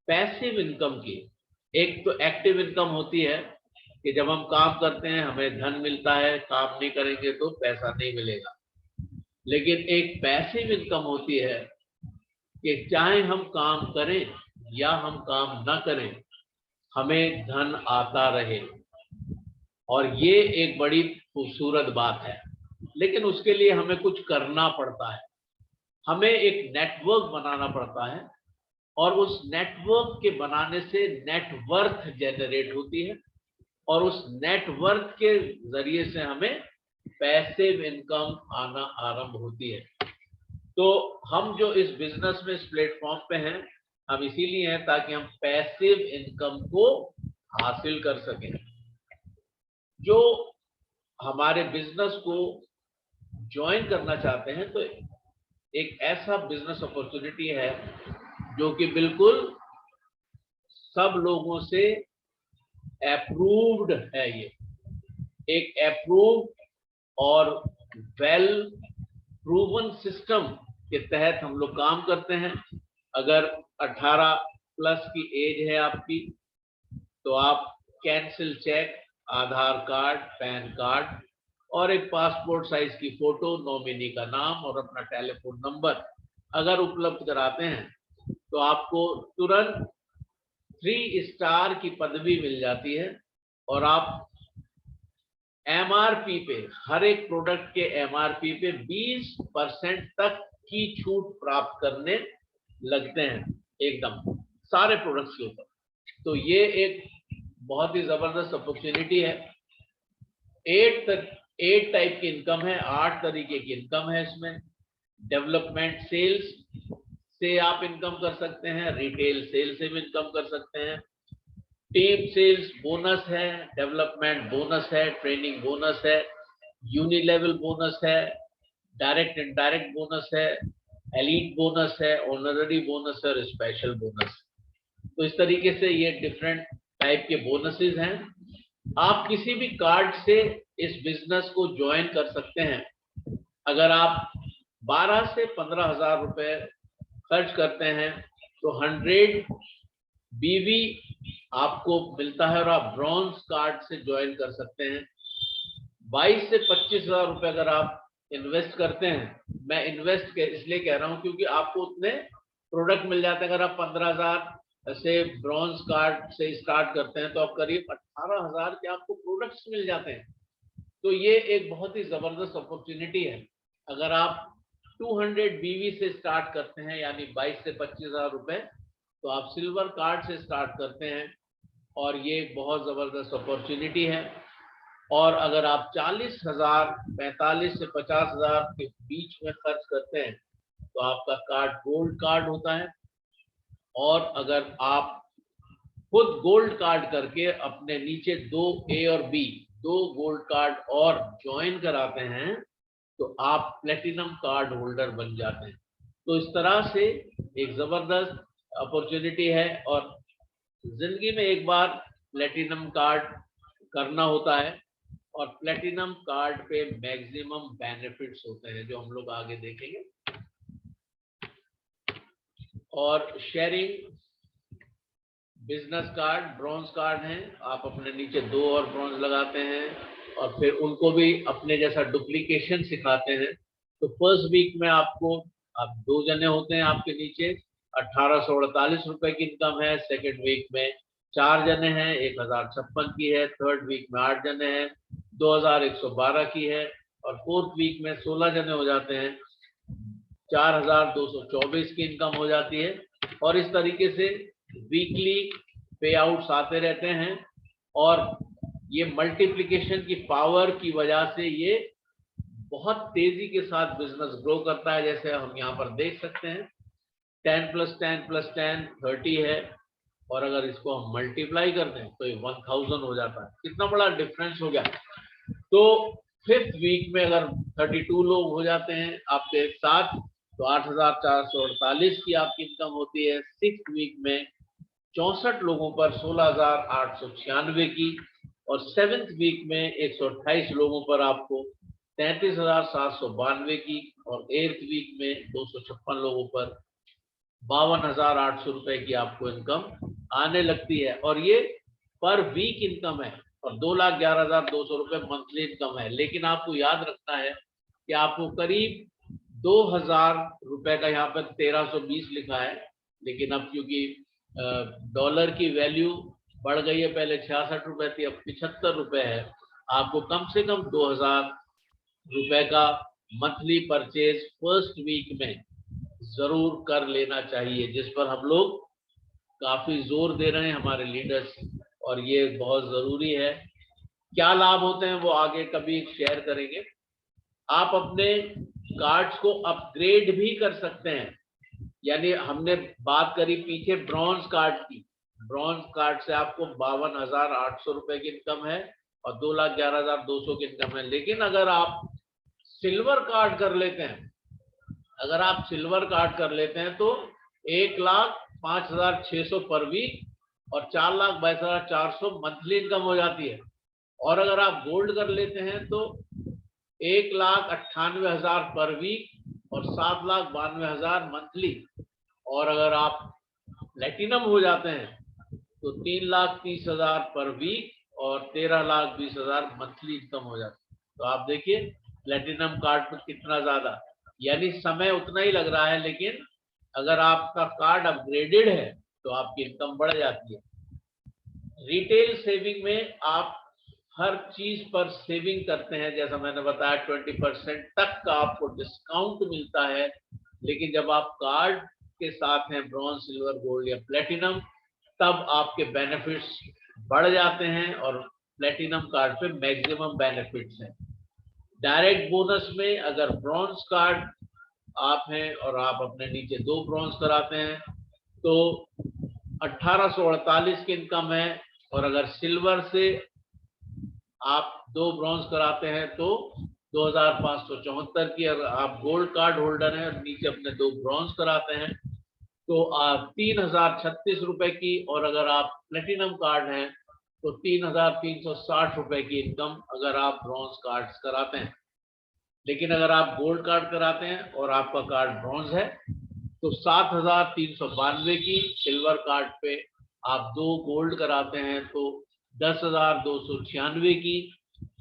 पैसिव इनकम की, एक तो एक्टिव इनकम होती है कि जब हम काम करते हैं हमें धन मिलता है, काम नहीं करेंगे तो पैसा नहीं मिलेगा। लेकिन एक पैसिव इनकम होती है कि चाहे हम काम करें या हम काम ना करें, हमें धन आता रहे। और ये एक बड़ी खूबसूरत बात है। लेकिन उसके लिए हमें कुछ करना पड़ता है, हमें एक नेटवर्क बनाना पड़ता है और उस नेटवर्क के बनाने से नेटवर्थ जनरेट होती है और उस नेटवर्क के जरिए से हमें पैसिव इनकम आना आरंभ होती है। तो हम जो इस बिजनेस में, इस प्लेटफॉर्म पे हैं, हम इसीलिए हैं ताकि हम पैसिव इनकम को हासिल कर सकें। जो हमारे बिजनेस को ज्वाइन करना चाहते हैं तो एक ऐसा बिजनेस अपॉर्चुनिटी है जो कि बिल्कुल सब लोगों से अप्रूव्ड है। ये एक अप्रूव्ड और वेल प्रूवन सिस्टम के तहत हम लोग काम करते हैं। अगर 18 प्लस की एज है आपकी तो आप कैंसिल चेक, आधार कार्ड, पैन कार्ड और एक पासपोर्ट साइज की फोटो, नॉमिनी का नाम और अपना टेलीफोन नंबर अगर उपलब्ध कराते हैं तो आपको तुरंत 3 स्टार की पदवी मिल जाती है और आप एमआरपी पे, हर एक प्रोडक्ट के एमआरपी पे 20% तक की छूट प्राप्त करने लगते हैं एकदम सारे प्रोडक्ट्स के ऊपर। तो ये एक बहुत ही जबरदस्त अपॉर्चुनिटी है। 8 टाइप की इनकम है, 8 तरीके की इनकम है इसमें। डेवलपमेंट सेल्स से आप इनकम कर सकते हैं, रिटेल सेल से भी इनकम कर सकते हैं, टीम सेल्स बोनस है, डेवलपमेंट बोनस है, ट्रेनिंग बोनस है, यूनिलेवल बोनस है, डायरेक्ट इनडायरेक्ट बोनस है, एलीट बोनस है, ऑनररी बोनस है और स्पेशल बोनस। तो इस तरीके से ये डिफरेंट टाइप के बोनसेस हैं। आप किसी भी कार्ड से इस बिजनेस को ज्वाइन कर सकते हैं। अगर आप 12 से 15 हजार रुपए खर्च करते हैं तो 100 बीवी आपको मिलता है और आप ब्रॉन्ज कार्ड से ज्वाइन कर सकते हैं। 22 से 25 हजार रुपए अगर आप इन्वेस्ट करते हैं, मैं इन्वेस्ट इसलिए कह रहा हूं क्योंकि आपको उतने प्रोडक्ट मिल जाते हैं। अगर आप 15,000 से ब्रॉन्ज कार्ड से स्टार्ट करते हैं तो आप करीब 18,000 के आपको प्रोडक्ट्स मिल जाते हैं। तो ये एक बहुत ही जबरदस्त अपॉर्चुनिटी है। अगर आप 200 बीवी से स्टार्ट करते हैं यानी 22 से 25 हजार रुपए, तो आप सिल्वर कार्ड से स्टार्ट करते हैं और ये एक बहुत जबरदस्त अपॉर्चुनिटी है। और अगर आप 40,000, 45 से 50,000 के बीच में खर्च करते हैं तो आपका कार्ड गोल्ड कार्ड होता है। और अगर आप खुद गोल्ड कार्ड करके अपने नीचे 2 ए और बी, 2 गोल्ड कार्ड और ज्वाइन कराते हैं तो आप प्लेटिनम कार्ड होल्डर बन जाते हैं। तो इस तरह से एक जबरदस्त अपॉर्चुनिटी है और जिंदगी में एक बार प्लेटिनम कार्ड करना होता है और प्लेटिनम कार्ड पे मैक्सिमम बेनिफिट्स होते हैं जो हम लोग आगे देखेंगे। और sharing business card, bronze card हैं, आप अपने नीचे 2 और ब्रॉन्ज लगाते हैं और फिर उनको भी अपने जैसा डुप्लीकेशन सिखाते हैं। तो फर्स्ट वीक में आपको, आप 2 जने होते हैं आपके नीचे, 1848 रुपए की इनकम है। सेकेंड वीक में 4 जने हैं, 1056 की है। थर्ड वीक में 8 जने हैं, 2112 की है। और फोर्थ वीक में 16 जने हो जाते हैं, 4224 की इनकम हो जाती है। और इस तरीके से वीकली पे आउट्स आते रहते हैं और ये मल्टीप्लिकेशन की पावर की वजह से ये बहुत तेजी के साथ बिजनेस ग्रो करता है। जैसे हम यहाँ पर देख सकते हैं 10 + 10 + 10 30 है और अगर इसको हम मल्टीप्लाई कर दें तो ये 1000 हो जाता है। कितना बड़ा डिफरेंस हो गया। तो फिफ्थ वीक में अगर 32 लोग हो जाते हैं आपके साथ तो 8448 की आपकी इनकम होती है। सिक्स्थ वीक में 64 लोगों पर 16,896 की और सेवेंथ वीक में 128 लोगों पर आपको 33,792 की और एट्थ वीक में 256 लोगों पर 52,800 रुपए की आपको इनकम आने लगती है। और ये पर वीक इनकम है और 2,11,200 रुपए मंथली इनकम है। लेकिन आपको याद रखना है कि आपको करीब 2,000 रुपए का यहाँ पर 1320 लिखा है, लेकिन अब क्योंकि डॉलर की वैल्यू बढ़ गई है, पहले 66 रुपए थी, अब 75 रुपए है। आपको कम से कम 2,000 रुपए का मंथली परचेज फर्स्ट वीक में जरूर कर लेना चाहिए, जिस पर हम लोग काफी जोर दे रहे हैं हमारे लीडर्स, और ये बहुत जरूरी है। क्या लाभ होते हैं वो आगे कभी शेयर करेंगे। आप अपने कार्ड्स को अपग्रेड भी कर सकते हैं। यानी हमने बात करी पीछे ब्रॉन्ज कार्ड की, ब्रॉन्ज कार्ड से आपको 52,800 रुपए की इनकम है और 2,11,200 की इनकम है। लेकिन अगर आप सिल्वर कार्ड कर लेते हैं, अगर आप सिल्वर कार्ड कर लेते हैं तो 1,05,600 पर वीक और 4,22,400 मंथली इनकम हो जाती है। और अगर आप गोल्ड कर लेते हैं तो 1,98,000 पर वीक और 7,92,000 मंथली। और अगर आप प्लेटिनम हो जाते हैं तो 3,30,000 पर वीक और 13,20,000 मंथली इनकम हो जाती है। तो आप देखिए प्लेटिनम कार्ड पर कितना ज्यादा, यानी समय उतना ही लग रहा है, लेकिन अगर आपका कार्ड अपग्रेडेड है तो आपकी इनकम बढ़ जाती है। रिटेल सेविंग में आप हर चीज पर सेविंग करते हैं, जैसा मैंने बताया 20% तक का आपको डिस्काउंट मिलता है। लेकिन जब आप कार्ड के साथ हैं ब्रॉन्ज, सिल्वर, गोल्ड या प्लेटिनम, तब आपके बेनिफिट्स बढ़ जाते हैं और प्लेटिनम कार्ड पे मैक्सिमम बेनिफिट्स हैं। डायरेक्ट बोनस में अगर ब्रॉन्ज कार्ड आप हैं और आप अपने नीचे 2 ब्रॉन्ज कराते हैं तो 1848 की इनकम है। और अगर सिल्वर से आप 2 ब्रॉन्ज कराते हैं तो 2,574 की। अगर आप गोल्ड कार्ड होल्डर हैं और नीचे अपने 2 ब्रॉन्ज कराते हैं तो 3,036 रुपए की। और अगर आप प्लेटिनम कार्ड हैं तो 3,360 रुपए की इनकम अगर आप ब्रॉन्ज कार्ड कराते हैं। लेकिन अगर आप गोल्ड कार्ड कराते हैं और आपका कार्ड ब्रॉन्ज है तो 7,392 की। सिल्वर कार्ड पे आप 2 गोल्ड कराते हैं तो 10,296 की।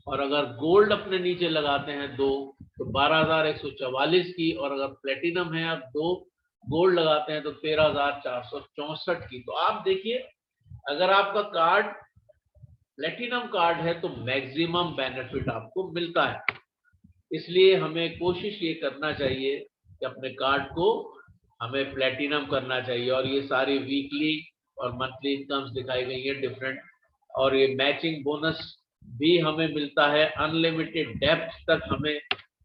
और अगर गोल्ड अपने नीचे लगाते हैं 2 तो 12,144 की। और अगर प्लेटिनम है आप 2 गोल्ड लगाते हैं तो 13,464 की। तो आप देखिए अगर आपका कार्ड प्लेटिनम कार्ड है तो मैक्सिमम बेनिफिट आपको मिलता है। इसलिए हमें कोशिश ये करना चाहिए कि अपने कार्ड को हमें प्लेटिनम करना चाहिए। और ये सारी वीकली और मंथली इनकम्स दिखाई गई है डिफरेंट। और ये मैचिंग बोनस भी हमें मिलता है, अनलिमिटेड डेप्थ तक हमें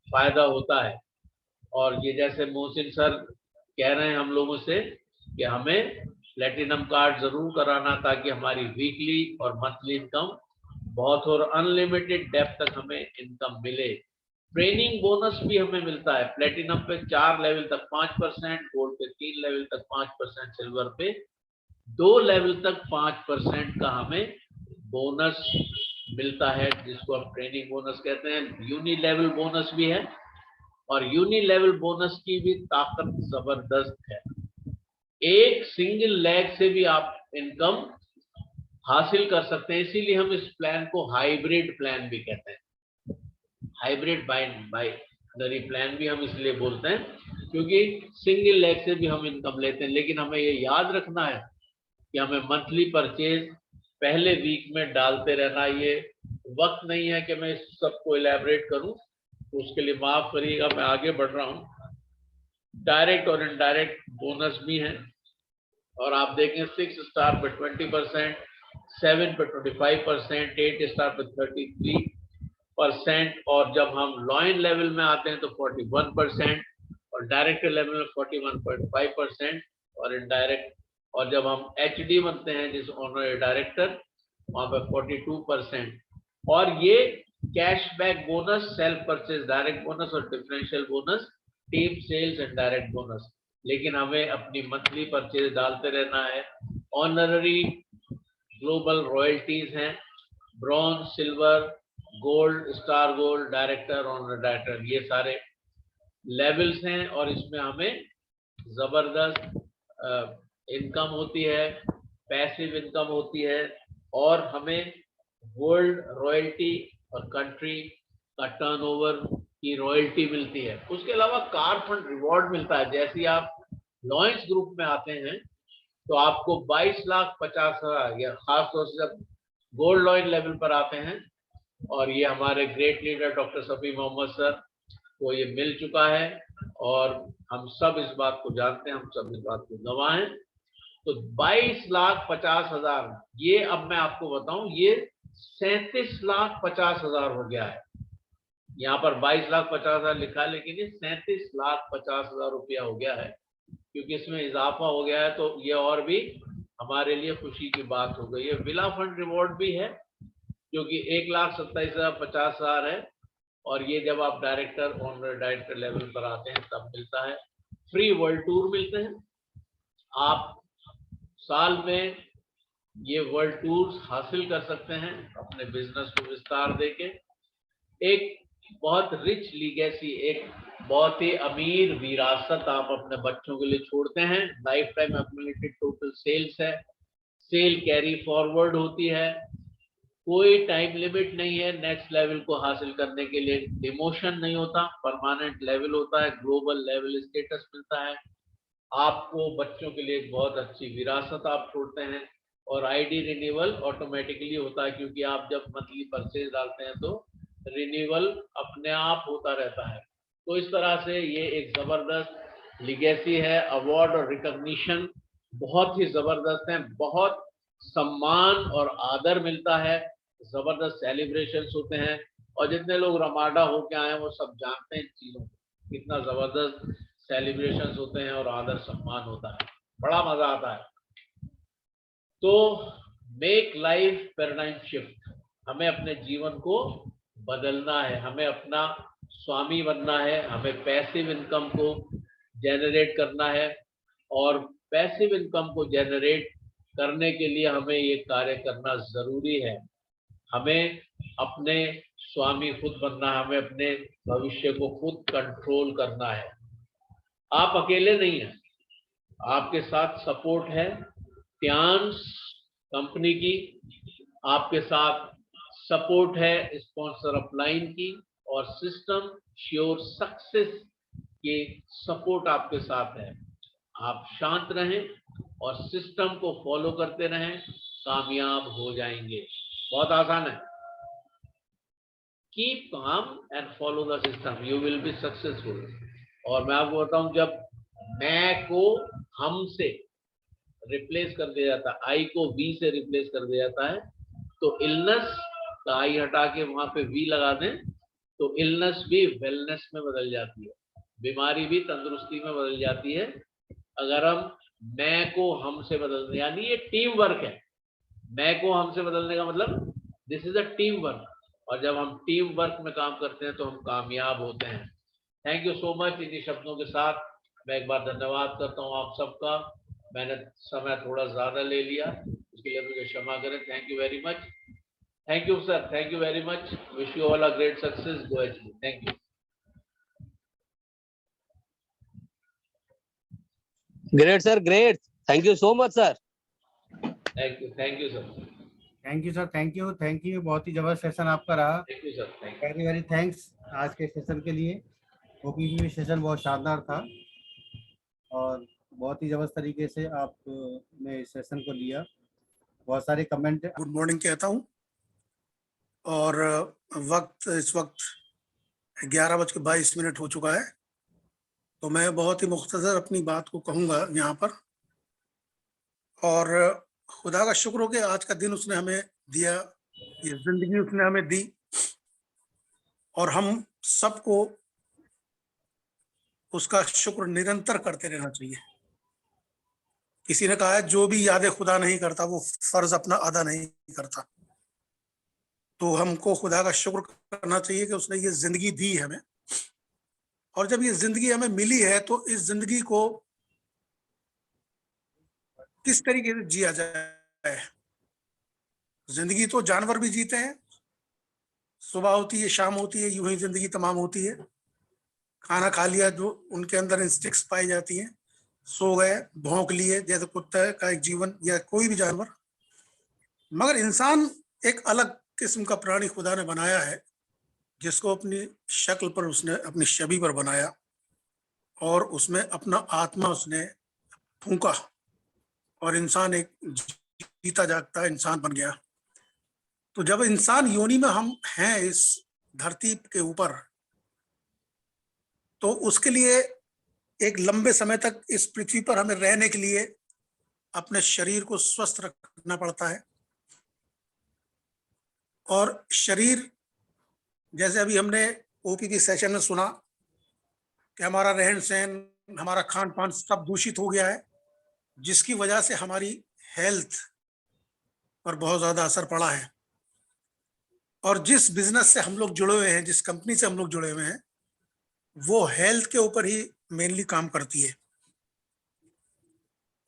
फायदा होता है। और ये जैसे मोहसिन सर कह रहे हैं हम लोगों से कि हमें प्लेटिनम कार्ड जरूर कराना ताकि हमारी वीकली और मंथली इनकम बहुत और अनलिमिटेड डेप्थ तक हमें इनकम मिले। ट्रेनिंग बोनस भी हमें मिलता है। प्लेटिनम पे 4 लेवल तक 5%, गोल्ड पे 3 लेवल तक 5%, सिल्वर पे 2 लेवल तक 5% का हमें बोनस मिलता है, जिसको हम ट्रेनिंग बोनस कहते हैं। यूनि लेवल बोनस भी है और यूनि लेवल बोनस की भी ताकत जबरदस्त है। एक सिंगल लेग से भी आप इनकम हासिल कर सकते हैं। इसीलिए हम इस प्लान को हाइब्रिड प्लान भी कहते हैं। हाइब्रिड बाइनरी प्लान भी हम इसलिए बोलते हैं क्योंकि सिंगल लेग से भी हम इनकम लेते हैं। लेकिन हमें ये याद रखना है कि हमें मंथली परचेज पहले वीक में डालते रहना। ये वक्त नहीं है कि मैं इस सबको इलेबरेट करूं, तो उसके लिए माफ करिएगा, मैं आगे बढ़ रहा हूं। डायरेक्ट और इनडायरेक्ट बोनस भी हैं और आप देखें 6 स्टार पे 20%, 7 पे 25%, 8 स्टार पे 33%। और जब हम लॉइन लेवल में आते हैं तो 41% और डायरेक्टर लेवल में 41.5% और इनडायरेक्ट। और जब हम HD बनते हैं जिस ऑनररी डायरेक्टर, वहां पर 42%। और ये cashback bonus, self purchase direct bonus और differential bonus, team sales and direct bonus. लेकिन हमें अपनी मंथली परचेज डालते रहना है। ऑनररी ग्लोबल रॉयल्टीज हैं, bronze, silver, gold, star gold, director, honour director, ये सारे लेवल्स हैं और इसमें हमें जबरदस्त इनकम होती है, पैसिव इनकम होती है। और हमें वर्ल्ड रॉयल्टी और कंट्री का टर्नओवर की रॉयल्टी मिलती है। उसके अलावा कार फंड रिवॉर्ड मिलता है। जैसे आप लॉयंस ग्रुप में आते हैं तो आपको 22,50,000 या खासतौर से जब गोल्ड लॉइन लेवल पर आते हैं, और ये हमारे great leader doctor Shafi Mohammad sir को ये मिल चुका है और हम सब इस बात को जानते हैं, हम सब इस बात को गवाह हैं। तो 22,50,000, ये अब मैं आपको बताऊं, ये 37,50,000 हो गया है। यहाँ पर 22,50,000 लिखा है लेकिन ये 37,50,000 रुपया हो गया है, क्योंकि इसमें इजाफा हो गया है तो ये और भी हमारे लिए खुशी की बात हो गई है। विला फंड रिवॉर्ड भी है जो कि 1,27,50,000 है, और ये जब आप डायरेक्टर ऑनर डायरेक्टर लेवल पर आते हैं तब मिलता है। फ्री वर्ल्ड टूर मिलते हैं, आप साल में ये वर्ल्ड टूर्स हासिल कर सकते हैं अपने बिजनेस को विस्तार देके। एक बहुत रिच लीगेसी, एक बहुत ही अमीर विरासत आप अपने बच्चों के लिए छोड़ते हैं। Life time accumulated total sales है, सेल कैरी फॉरवर्ड होती है, कोई टाइम लिमिट नहीं है, नेक्स्ट लेवल को हासिल करने के लिए डिमोशन नहीं होता, परमानेंट लेवल होता है, ग्लोबल लेवल स्टेटस मिलता है आपको। बच्चों के लिए एक बहुत अच्छी विरासत आप छोड़ते हैं, और आईडी रिन्यूअल ऑटोमेटिकली होता है, क्योंकि आप जब मंथली परचेज डालते हैं तो रिन्यूअल अपने आप होता रहता है। तो इस तरह से ये एक जबरदस्त लिगेसी है। अवार्ड और रिकॉग्निशन बहुत ही जबरदस्त है, बहुत सम्मान और आदर मिलता है, जबरदस्त सेलिब्रेशंस होते हैं, और जितने लोग रमाडा होके आए हैं वो सब जानते हैं इन चीजों को, कितना जबरदस्त सेलिब्रेशंस होते हैं और आदर सम्मान होता है, बड़ा मजा आता है। तो मेक लाइफ पैराडाइम शिफ्ट, हमें अपने जीवन को बदलना है, हमें अपना स्वामी बनना है, हमें पैसिव इनकम को जनरेट करना है, और पैसिव इनकम को जनरेट करने के लिए हमें ये कार्य करना जरूरी है। हमें अपने स्वामी खुद बनना है, हमें अपने भविष्य को खुद कंट्रोल करना है। आप अकेले नहीं हैं, आपके साथ सपोर्ट है टियान्स कंपनी की, आपके साथ सपोर्ट है स्पॉन्सर अपलाइन की, और सिस्टम श्योर सक्सेस की सपोर्ट आपके साथ है। आप शांत रहें और सिस्टम को फॉलो करते रहें, कामयाब हो जाएंगे। बहुत आसान है। Keep calm and follow the system, you will be successful. और मैं आपको बताऊं, जब मैं को हम से रिप्लेस कर दिया जाता है, आई को वी से रिप्लेस कर दिया जाता है, तो इलनेस का आई हटा के वहां पे वी लगा दें तो इलनेस भी वेलनेस में बदल जाती है, बीमारी भी तंदुरुस्ती में बदल जाती है। अगर हम मैं को हम से बदल दें, यानी ये टीम वर्क है। मैं को हम से बदलने का मतलब this is a team work, और जब हम टीम वर्क में काम करते हैं तो हम कामयाब होते हैं। Thank you so much. इन्हीं शब्दों के साथ मैं एक बार धन्यवाद करता हूँ आप सबका। मैंने समय थोड़ा ज्यादा ले लिया, उसके लिए मुझे क्षमा करें। Thank you very much. Thank you sir, thank you very much. Wish you all a great success. Go HP. Thank you. Great, sir. Great. Thank you so much, sir. Thank you sir. Thank you sir, thank you. बहुत ही जबरदस्त session आपका रहा। Thank you sir. Thank very very thanks आज के session के लिए। OPP भी सेशन बहुत शानदार था और बहुत ही जबरदस्त तरीके से आपने इस सेशन को लिया। बहुत सारे कमेंट। गुड मॉर्निंग कहता हूँ, और इस वक्त 11:22 हो चुका है, तो मैं बहुत ही मुख्तसर अपनी बात को कहूँगा यहाँ पर। और खुदा का शुक्र हो कि आज का दिन उसने हमें दिया, ये जिंदगी उसने हमें दी, और हम सबको उसका शुक्र निरंतर करते रहना चाहिए। किसी ने कहा है जो भी याद खुदा नहीं करता वो फर्ज अपना अदा नहीं करता। तो हमको खुदा का शुक्र करना चाहिए कि उसने ये जिंदगी दी हमें, और जब ये जिंदगी हमें मिली है तो इस जिंदगी को किस तरीके से जिया जाए। जिंदगी तो जानवर भी जीते हैं, सुबह होती है, शाम होती है, यूं ही जिंदगी तमाम होती है। खाना खा लिया, जो उनके अंदर इंस्टिक्ट्स पाई जाती हैं, सो गए, भौंक लिए, जैसे कुत्ता का एक जीवन या कोई भी जानवर। मगर इंसान एक अलग किस्म का प्राणी खुदा ने बनाया है, जिसको अपनी शक्ल पर उसने, अपनी छवि पर बनाया, और उसमें अपना आत्मा उसने फूंका, और इंसान एक जीता जागता इंसान बन गया। तो जब इंसान योनि में हम हैं इस धरती के ऊपर, तो उसके लिए एक लंबे समय तक इस पृथ्वी पर हमें रहने के लिए अपने शरीर को स्वस्थ रखना पड़ता है। और शरीर, जैसे अभी हमने ओपीपी सेशन में सुना कि हमारा रहन सहन, हमारा खान पान सब दूषित हो गया है, जिसकी वजह से हमारी हेल्थ पर बहुत ज्यादा असर पड़ा है। और जिस बिजनेस से हम लोग जुड़े हुए हैं, जिस कंपनी से हम लोग जुड़े हुए हैं, वो हेल्थ के ऊपर ही मेनली काम करती है,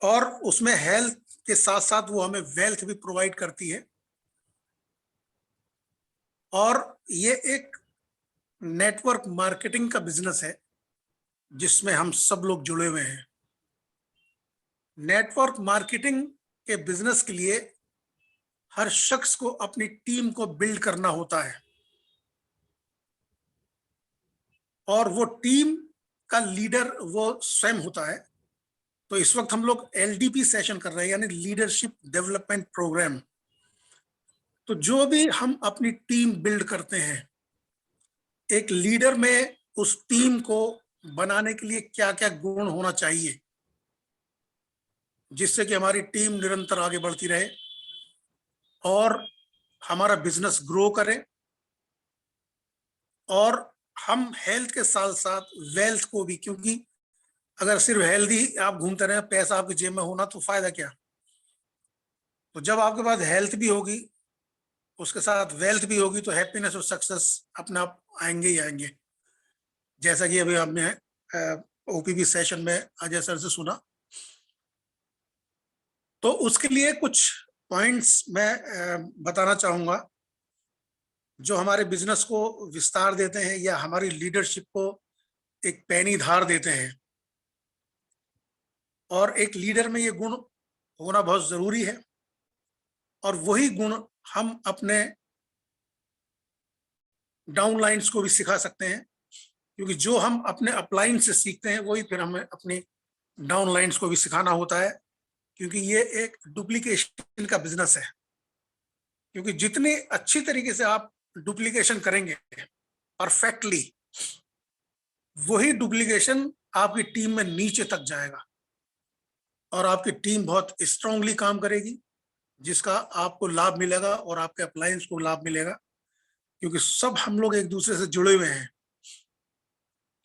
और उसमें हेल्थ के साथ साथ वो हमें वेल्थ भी प्रोवाइड करती है। और ये एक नेटवर्क मार्केटिंग का बिजनेस है जिसमें हम सब लोग जुड़े हुए हैं। नेटवर्क मार्केटिंग के बिजनेस के लिए हर शख्स को अपनी टीम को बिल्ड करना होता है, और वो टीम का लीडर वो स्वयं होता है। तो इस वक्त हम लोग LDP सेशन कर रहे हैं, यानी लीडरशिप डेवलपमेंट प्रोग्राम। तो जो भी हम अपनी टीम बिल्ड करते हैं, एक लीडर में उस टीम को बनाने के लिए क्या क्या गुण होना चाहिए, जिससे कि हमारी टीम निरंतर आगे बढ़ती रहे और हमारा बिजनेस ग्रो करे, और हम हेल्थ के साथ साथ वेल्थ को भी, क्योंकि अगर सिर्फ हेल्दी आप घूमते रहे, पैसा आपकी जेब में होना, तो फायदा क्या। तो जब आपके पास हेल्थ भी होगी, उसके साथ वेल्थ भी होगी, तो हैप्पीनेस और सक्सेस अपने आप आएंगे ही आएंगे। जैसा कि अभी हमने OPB सेशन में अजय सर से सुना। तो उसके लिए कुछ पॉइंट्स मैं बताना चाहूंगा जो हमारे बिजनेस को विस्तार देते हैं या हमारी लीडरशिप को एक पैनी धार देते हैं। और एक लीडर में ये गुण होना बहुत जरूरी है, और वही गुण हम अपने डाउनलाइंस को भी सिखा सकते हैं, क्योंकि जो हम अपने अपलाइन से सीखते हैं वही फिर हमें अपनी डाउनलाइंस को भी सिखाना होता है, क्योंकि ये एक डुप्लीकेशन का बिजनेस है। क्योंकि जितनी अच्छी तरीके से आप डुप्लीकेशन करेंगे परफेक्टली, वही डुप्लीकेशन आपकी टीम में नीचे तक जाएगा और आपकी टीम बहुत स्ट्रांगली काम करेगी, जिसका आपको लाभ मिलेगा और आपके अप्लायंस को लाभ मिलेगा, क्योंकि सब हम लोग एक दूसरे से जुड़े हुए हैं।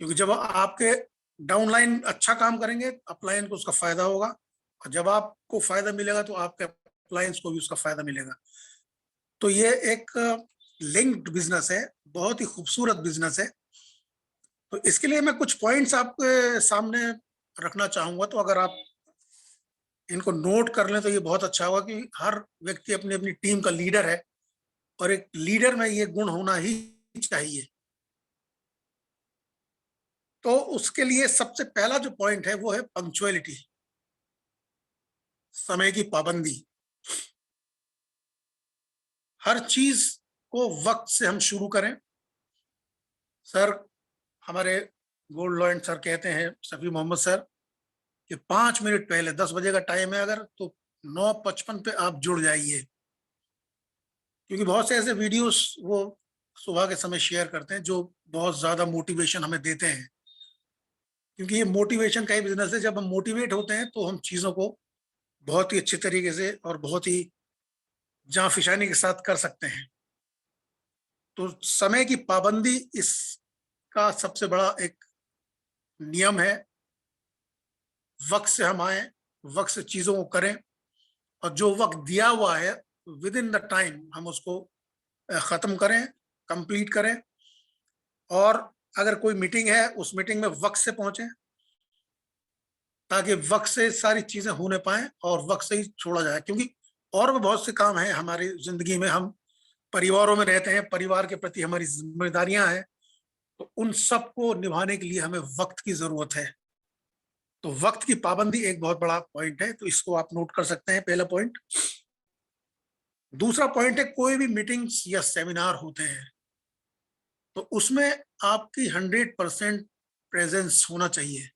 क्योंकि जब आपके डाउनलाइन अच्छा काम करेंगे, अप्लायंस को उसका फायदा होगा, और जब आपको फायदा मिलेगा तो आपके अप्लायंस को भी उसका फायदा मिलेगा। तो ये एक लिंक्ड बिजनेस है, बहुत ही खूबसूरत बिजनेस है। तो इसके लिए मैं कुछ पॉइंट्स आपके सामने रखना चाहूंगा, तो अगर आप इनको नोट कर लें तो ये बहुत अच्छा होगा कि हर व्यक्ति अपनी अपनी टीम का लीडर है, और एक लीडर में ये गुण होना ही चाहिए। तो उसके लिए सबसे पहला जो पॉइंट है वो है पंक्चुअलिटी, समय की पाबंदी। हर चीज को वक्त से हम शुरू करें। सर, हमारे गोल्ड लॉयन सर कहते हैं, शफी मोहम्मद सर, कि 5 मिनट पहले, 10 बजे का टाइम है अगर, तो 9:55 पे आप जुड़ जाइए। क्योंकि बहुत से ऐसे वीडियोस वो सुबह के समय शेयर करते हैं जो बहुत ज्यादा मोटिवेशन हमें देते हैं। क्योंकि ये मोटिवेशन का ही बिजनेस है। जब हम मोटिवेट होते हैं तो हम चीजों को बहुत ही अच्छे तरीके से और बहुत ही जांफिशानी के साथ कर सकते हैं। तो समय की पाबंदी इसका सबसे बड़ा एक नियम है। वक्त से हम आए, वक्त से चीजों को करें, और जो वक्त दिया हुआ है विद इन द टाइम हम उसको खत्म करें, कंप्लीट करें। और अगर कोई मीटिंग है, उस मीटिंग में वक्त से पहुंचे, ताकि वक्त से सारी चीजें होने पाए और वक्त से ही छोड़ा जाए। क्योंकि और भी बहुत से काम हैं हमारी जिंदगी में, हम परिवारों में रहते हैं, परिवार के प्रति हमारी जिम्मेदारियां हैं, तो उन सब को निभाने के लिए हमें वक्त की जरूरत है। तो वक्त की पाबंदी एक बहुत बड़ा पॉइंट है, तो इसको आप नोट कर सकते हैं, पहला पॉइंट। दूसरा पॉइंट है, कोई भी मीटिंग्स या सेमिनार होते हैं तो उसमें आपकी 100% प्रेजेंस होना चाहिए,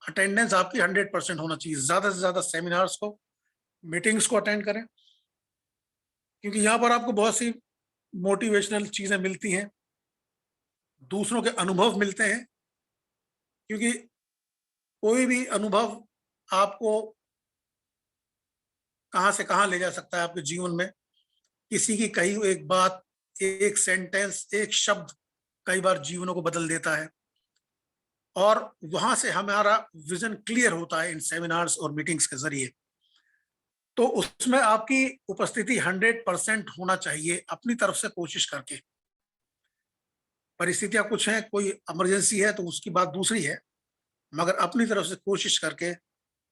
अटेंडेंस आपकी 100% होना चाहिए। ज्यादा से ज्यादा सेमिनार्स को, मीटिंग्स को अटेंड करें, क्योंकि यहाँ पर आपको बहुत सी मोटिवेशनल चीजें मिलती हैं, दूसरों के अनुभव मिलते हैं। क्योंकि कोई भी अनुभव आपको कहाँ से कहाँ ले जा सकता है आपके जीवन में। किसी की कही हुई एक बात, एक सेंटेंस, एक शब्द कई बार जीवनों को बदल देता है, और वहां से हमारा विजन क्लियर होता है इन सेमिनार्स और मीटिंग्स के जरिए। तो उसमें आपकी उपस्थिति 100% होना चाहिए, अपनी तरफ से कोशिश करके। परिस्थितियां कुछ हैं, कोई इमरजेंसी है तो उसकी बात दूसरी है, मगर अपनी तरफ से कोशिश करके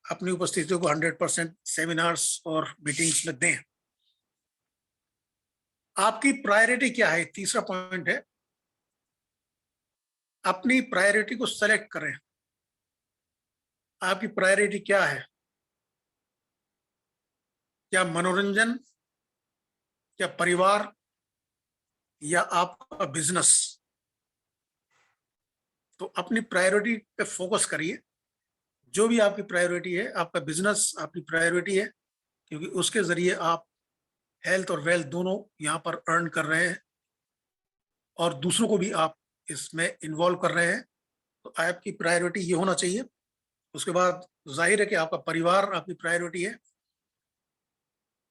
अपनी उपस्थिति को 100% सेमिनार्स और मीटिंग्स में दें। आपकी प्रायोरिटी क्या है, तीसरा पॉइंट है, अपनी प्रायोरिटी को सेलेक्ट करें। आपकी प्रायोरिटी क्या है? क्या मनोरंजन, क्या परिवार, या आपका बिजनेस? तो अपनी प्रायोरिटी पे फोकस करिए। जो भी आपकी प्रायोरिटी है, आपका बिजनेस आपकी प्रायोरिटी है, क्योंकि उसके जरिए आप हेल्थ और वेल्थ दोनों यहाँ पर अर्न कर रहे हैं और दूसरों को भी आप इसमें इन्वॉल्व कर रहे हैं। तो आपकी प्रायोरिटी ये होना चाहिए। उसके बाद जाहिर है कि आपका परिवार आपकी प्रायोरिटी है,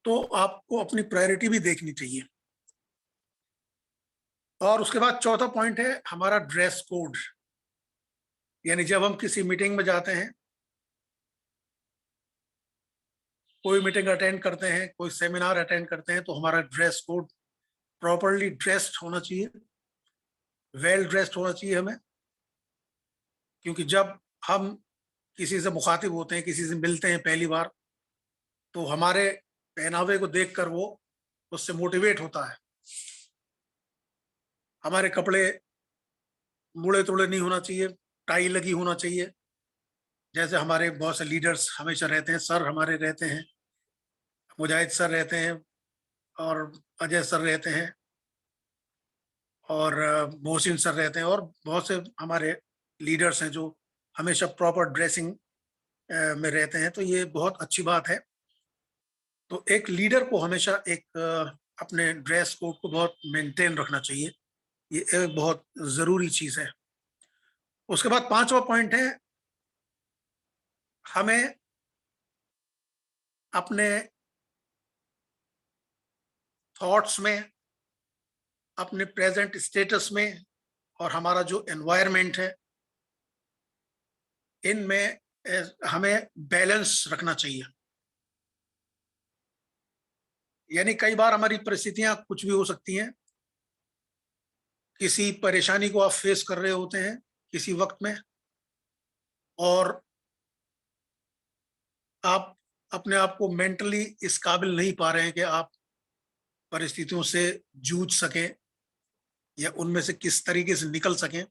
तो आपको अपनी प्रायोरिटी भी देखनी चाहिए। और उसके बाद चौथा पॉइंट है हमारा ड्रेस कोड। यानी जब हम किसी मीटिंग में जाते हैं, कोई मीटिंग अटेंड करते हैं, कोई सेमिनार अटेंड करते हैं, तो हमारा ड्रेस कोड प्रॉपरली ड्रेस्ड होना चाहिए, वेल ड्रेस्ड होना चाहिए हमें। क्योंकि जब हम किसी से मुखातिब होते हैं, किसी से मिलते हैं पहली बार, तो हमारे पहनावे को देखकर वो उससे मोटिवेट होता है। हमारे कपड़े मुड़े तुड़े नहीं होना चाहिए, टाई लगी होना चाहिए, जैसे हमारे बहुत से लीडर्स हमेशा रहते हैं। सर हमारे रहते हैं, मुजाहिद सर रहते हैं, और अजय सर रहते हैं, और मोहसिन सर रहते हैं, और बहुत से हमारे लीडर्स हैं जो हमेशा प्रॉपर ड्रेसिंग में रहते हैं। तो ये बहुत अच्छी बात है। तो एक लीडर को हमेशा एक अपने ड्रेस कोड को बहुत मेंटेन रखना चाहिए, ये एक बहुत ज़रूरी चीज़ है। उसके बाद पांचवा पॉइंट है, हमें अपने थॉट्स में, अपने प्रेजेंट स्टेटस में, और हमारा जो एनवायरनमेंट है, इनमें हमें बैलेंस रखना चाहिए। यानी कई बार हमारी परिस्थितियां कुछ भी हो सकती हैं। किसी परेशानी को आप फेस कर रहे होते हैं किसी वक्त में, और आप अपने आप को मेंटली इस काबिल नहीं पा रहे हैं कि आप परिस्थितियों से जूझ सकें या उनमें से किस तरीके से निकल सकें।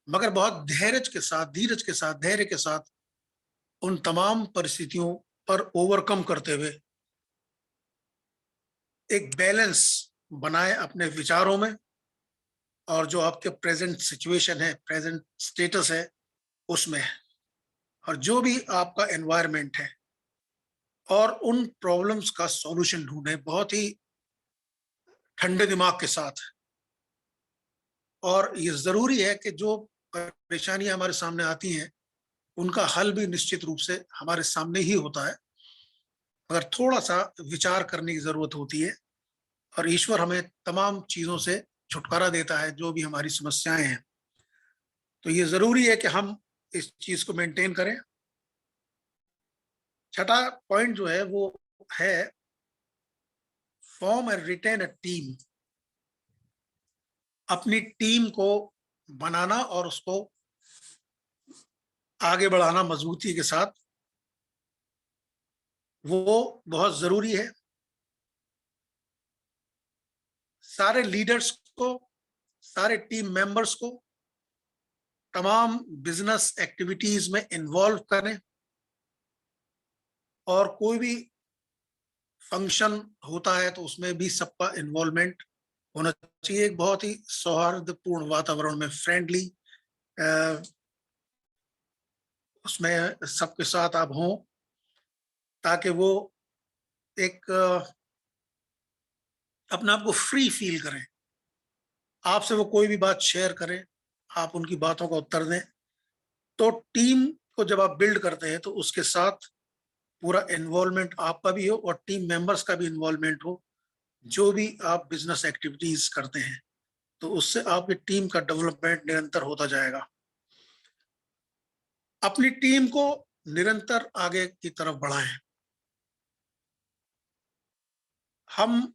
मगर बहुत धैर्य के साथ, धीरज के साथ, धैर्य के साथ उन तमाम परिस्थितियों पर ओवरकम करते हुए एक बैलेंस बनाए अपने विचारों में, और जो आपके प्रेजेंट सिचुएशन है, प्रेजेंट स्टेटस है, उसमें, और जो भी आपका एनवायरनमेंट है, और उन प्रॉब्लम्स का सॉल्यूशन ढूंढे बहुत ही ठंडे दिमाग के साथ। और ये जरूरी है कि जो परेशानियां हमारे सामने आती हैं, उनका हल भी निश्चित रूप से हमारे सामने ही होता है, मगर थोड़ा सा विचार करने की जरूरत होती है। और ईश्वर हमें तमाम चीजों से छुटकारा देता है, जो भी हमारी समस्याएं हैं। तो ये जरूरी है कि हम इस चीज को मेंटेन करें। छठा पॉइंट जो है वो है form and retain a team. अपनी टीम को बनाना और उसको आगे बढ़ाना मजबूती के साथ, वो बहुत जरूरी है। सारे लीडर्स को, सारे टीम मेंबर्स को तमाम बिजनेस एक्टिविटीज में इन्वॉल्व करें, और कोई भी फंक्शन होता है तो उसमें भी सबका इन्वॉल्वमेंट होना चाहिए। एक बहुत ही सौहार्दपूर्ण वातावरण में, फ्रेंडली, उसमें सबके साथ आप हों, ताकि वो एक अपने आप को फ्री फील करें। आपसे वो कोई भी बात शेयर करें, आप उनकी बातों का उत्तर दें। तो टीम को जब आप बिल्ड करते हैं, तो उसके साथ पूरा इन्वॉल्वमेंट आपका भी हो और टीम मेंबर्स का भी इन्वॉल्वमेंट हो। जो भी आप बिजनेस एक्टिविटीज करते हैं, तो उससे आपकी टीम का डेवलपमेंट निरंतर होता जाएगा। अपनी टीम को निरंतर आगे की तरफ बढ़ाएं। हम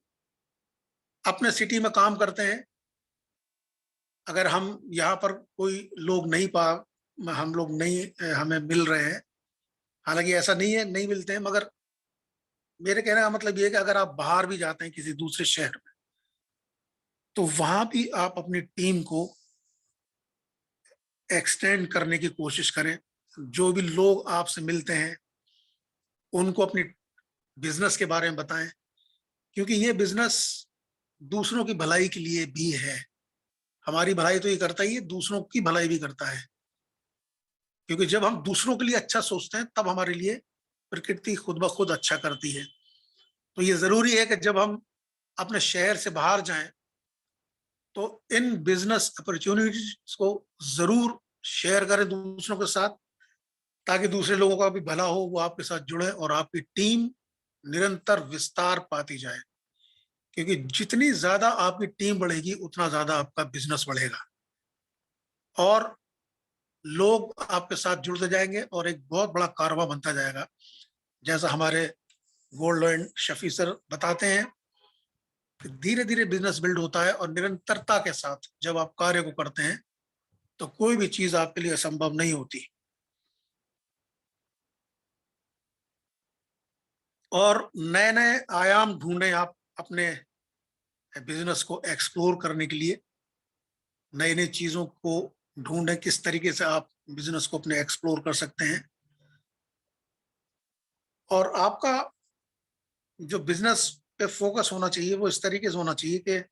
अपने सिटी में काम करते हैं, अगर हम यहाँ पर कोई लोग हम लोग नहीं हमें मिल रहे हैं, हालांकि ऐसा नहीं है नहीं मिलते हैं, मगर मेरे कहने का मतलब ये है कि अगर आप बाहर भी जाते हैं किसी दूसरे शहर में, तो वहां भी आप अपनी टीम को एक्सटेंड करने की कोशिश करें। जो भी लोग आपसे मिलते हैं उनको अपनी बिजनेस के बारे में बताएं, क्योंकि ये बिजनेस दूसरों की भलाई के लिए भी है। हमारी भलाई तो ये करता ही है, दूसरों की भलाई भी करता है, क्योंकि जब हम दूसरों के लिए अच्छा सोचते हैं तब हमारे लिए प्रकृति खुद ब खुद अच्छा करती है। तो ये जरूरी है कि जब हम अपने शहर से बाहर जाएं तो इन बिजनेस अपॉर्चुनिटीज को जरूर शेयर करें दूसरों के साथ, ताकि दूसरे लोगों का भी भला हो, वो आपके साथ जुड़े और आपकी टीम निरंतर विस्तार पाती जाए। क्योंकि जितनी ज्यादा आपकी टीम बढ़ेगी उतना ज्यादा आपका बिजनेस बढ़ेगा और लोग आपके साथ जुड़ते जाएंगे और एक बहुत बड़ा कारवां बनता जाएगा। जैसा हमारे गोल्ड लॉयन शफी सर बताते हैं कि धीरे धीरे बिजनेस बिल्ड होता है और निरंतरता के साथ जब आप कार्य को करते हैं तो कोई भी चीज आपके लिए असंभव नहीं होती। और नए नए आयाम ढूंढें आप अपने बिजनेस को एक्सप्लोर करने के लिए, नई नई चीजों को ढूंढें किस तरीके से आप बिजनेस को अपने एक्सप्लोर कर सकते हैं। और आपका जो बिजनेस पे फोकस होना चाहिए वो इस तरीके से होना चाहिए कि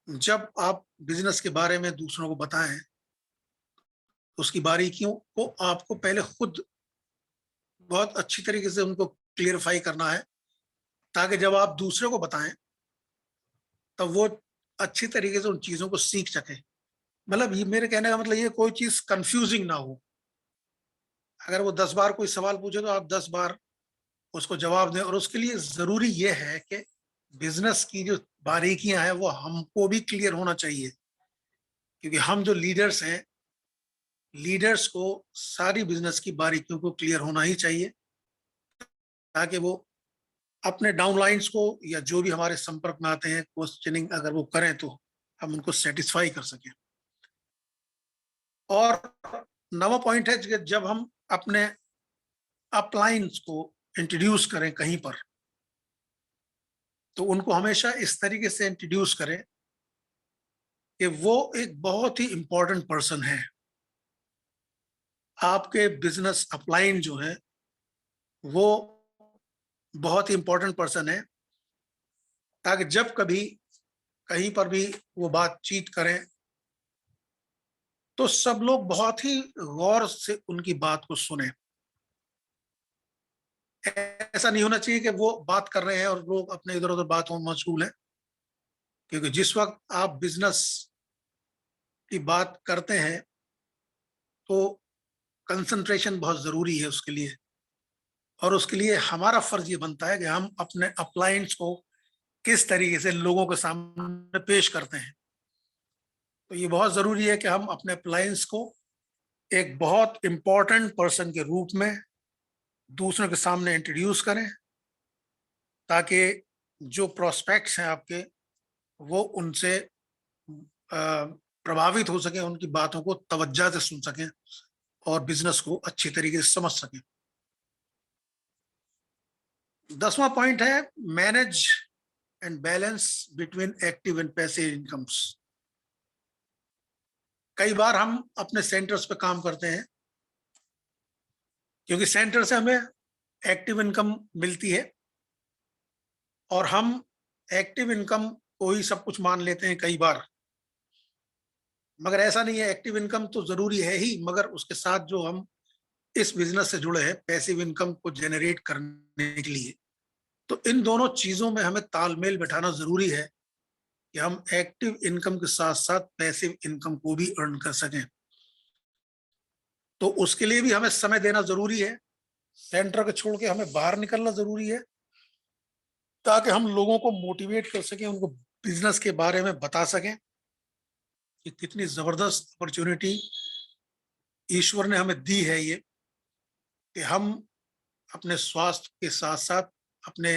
जब आप बिजनेस के बारे में दूसरों को बताएं, उसकी बारीकियों को आपको पहले खुद बहुत अच्छी तरीके से उनको क्लियरफाई करना है, ताकि जब आप दूसरे को बताएं तब वो अच्छी तरीके से उन चीजों को सीख सके। मतलब ये मेरे कहने का मतलब ये कोई चीज कंफ्यूजिंग ना हो। अगर वो 10 बार कोई सवाल पूछे तो आप 10 बार उसको जवाब दें। और उसके लिए जरूरी ये है कि बिजनेस की जो बारीकियां हैं वो हमको भी क्लियर होना चाहिए, क्योंकि हम जो लीडर्स हैं, लीडर्स को सारी बिजनेस की बारीकियों को क्लियर होना ही चाहिए, ताकि वो अपने डाउनलाइंस को या जो भी हमारे संपर्क में आते हैं क्वेश्चनिंग अगर वो करें तो हम उनको सेटिस्फाई कर सकें। और 9वां पॉइंट है कि जब हम अपने अपलाइंस को इंट्रोड्यूस करें कहीं पर, तो उनको हमेशा इस तरीके से इंट्रोड्यूस करें कि वो एक बहुत ही इंपॉर्टेंट पर्सन है। आपके बिजनेस अपलाइन जो है वो बहुत ही इंपॉर्टेंट पर्सन है, ताकि जब कभी कहीं पर भी वो बातचीत करें तो सब लोग बहुत ही गौर से उनकी बात को सुने। ऐसा नहीं होना चाहिए कि वो बात कर रहे हैं और लोग अपने इधर उधर बातों में मशगूल हैं, क्योंकि जिस वक्त आप बिजनेस की बात करते हैं तो कंसंट्रेशन बहुत जरूरी है उसके लिए। और उसके लिए हमारा फर्ज ये बनता है कि हम अपने अपलाइंट्स को किस तरीके से लोगों के सामने पेश करते हैं। तो ये बहुत जरूरी है कि हम अपने अपलाइंस को एक बहुत इंपॉर्टेंट पर्सन के रूप में दूसरों के सामने इंट्रोड्यूस करें, ताकि जो प्रोस्पेक्ट्स हैं आपके वो उनसे प्रभावित हो सके, उनकी बातों को तवज्जो से सुन सकें और बिजनेस को अच्छी तरीके से समझ सकें। 10वां पॉइंट है manage and balance between active and passive incomes. कई बार हम अपने सेंटर्स पे काम करते हैं, क्योंकि सेंटर से हमें एक्टिव इनकम मिलती है और हम एक्टिव इनकम को ही सब कुछ मान लेते हैं कई बार। मगर ऐसा नहीं है, एक्टिव इनकम तो जरूरी है ही, मगर उसके साथ जो हम इस बिजनेस से जुड़े हैं पैसिव इनकम को जनरेट करने के लिए, तो इन दोनों चीजों में हमें तालमेल बैठाना जरूरी है कि हम एक्टिव इनकम के साथ साथ पैसिव इनकम को भी अर्न कर सकें। तो उसके लिए भी हमें समय देना जरूरी है। सेंटर को छोड़ के हमें बाहर निकलना जरूरी है, ताकि हम लोगों को मोटिवेट कर सकें, उनको बिजनेस के बारे में बता सकें कि कितनी जबरदस्त अपॉर्चुनिटी ईश्वर ने हमें दी है ये, कि हम अपने स्वास्थ्य के साथ साथ अपने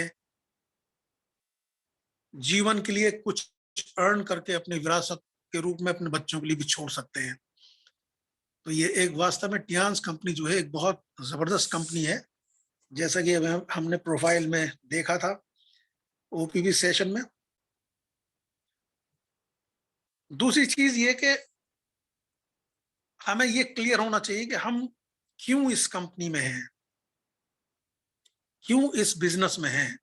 जीवन के लिए कुछ अर्न करके अपनी विरासत के रूप में अपने बच्चों के लिए भी छोड़ सकते हैं। तो ये एक वास्तव में टियान्स कंपनी जो है एक बहुत जबरदस्त कंपनी है, जैसा कि हमने प्रोफाइल में देखा था ओपीबी सेशन में। दूसरी चीज ये कि हमें ये क्लियर होना चाहिए कि हम क्यों इस कंपनी में हैं, क्यों इस बिजनेस में हैं।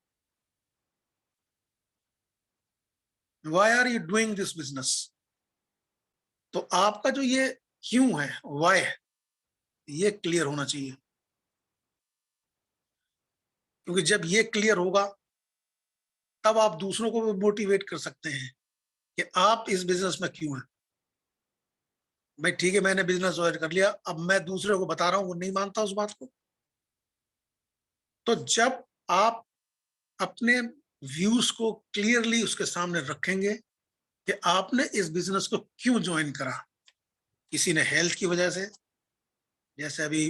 Why are you doing this business? तो आपका जो ये क्यों है, why है, ये क्लियर होना चाहिए, क्योंकि जब ये क्लियर होगा तब आप दूसरों को भी मोटिवेट कर सकते हैं कि आप इस बिजनेस में क्यों हैं। भाई ठीक है, मैंने बिजनेस ज्वाइन कर लिया, अब मैं दूसरे को बता रहा हूं, वो नहीं मानता उस बात को। तो जब आप अपने व्यूज को क्लियरली उसके सामने रखेंगे कि आपने इस बिजनेस को क्यों ज्वाइन करा। किसी ने हेल्थ की वजह से, जैसे अभी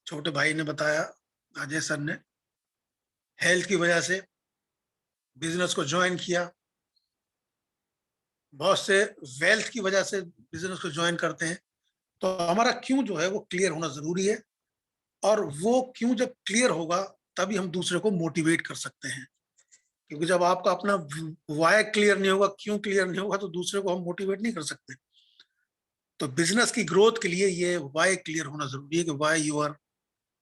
छोटे भाई ने बताया, अजय सर ने, हेल्थ की वजह से बिजनेस को ज्वाइन किया। बहुत से वेल्थ की वजह से बिजनेस को ज्वाइन करते हैं। तो हमारा क्यों जो है वो क्लियर होना जरूरी है, और वो क्यों जब क्लियर होगा तभी हम दूसरे को मोटिवेट कर सकते हैं। क्योंकि जब आपका अपना वाई क्लियर नहीं होगा, क्यों क्लियर नहीं होगा, तो दूसरे को हम मोटिवेट नहीं कर सकते। तो बिजनेस की ग्रोथ के लिए ये वाई क्लियर होना जरूरी है कि why you are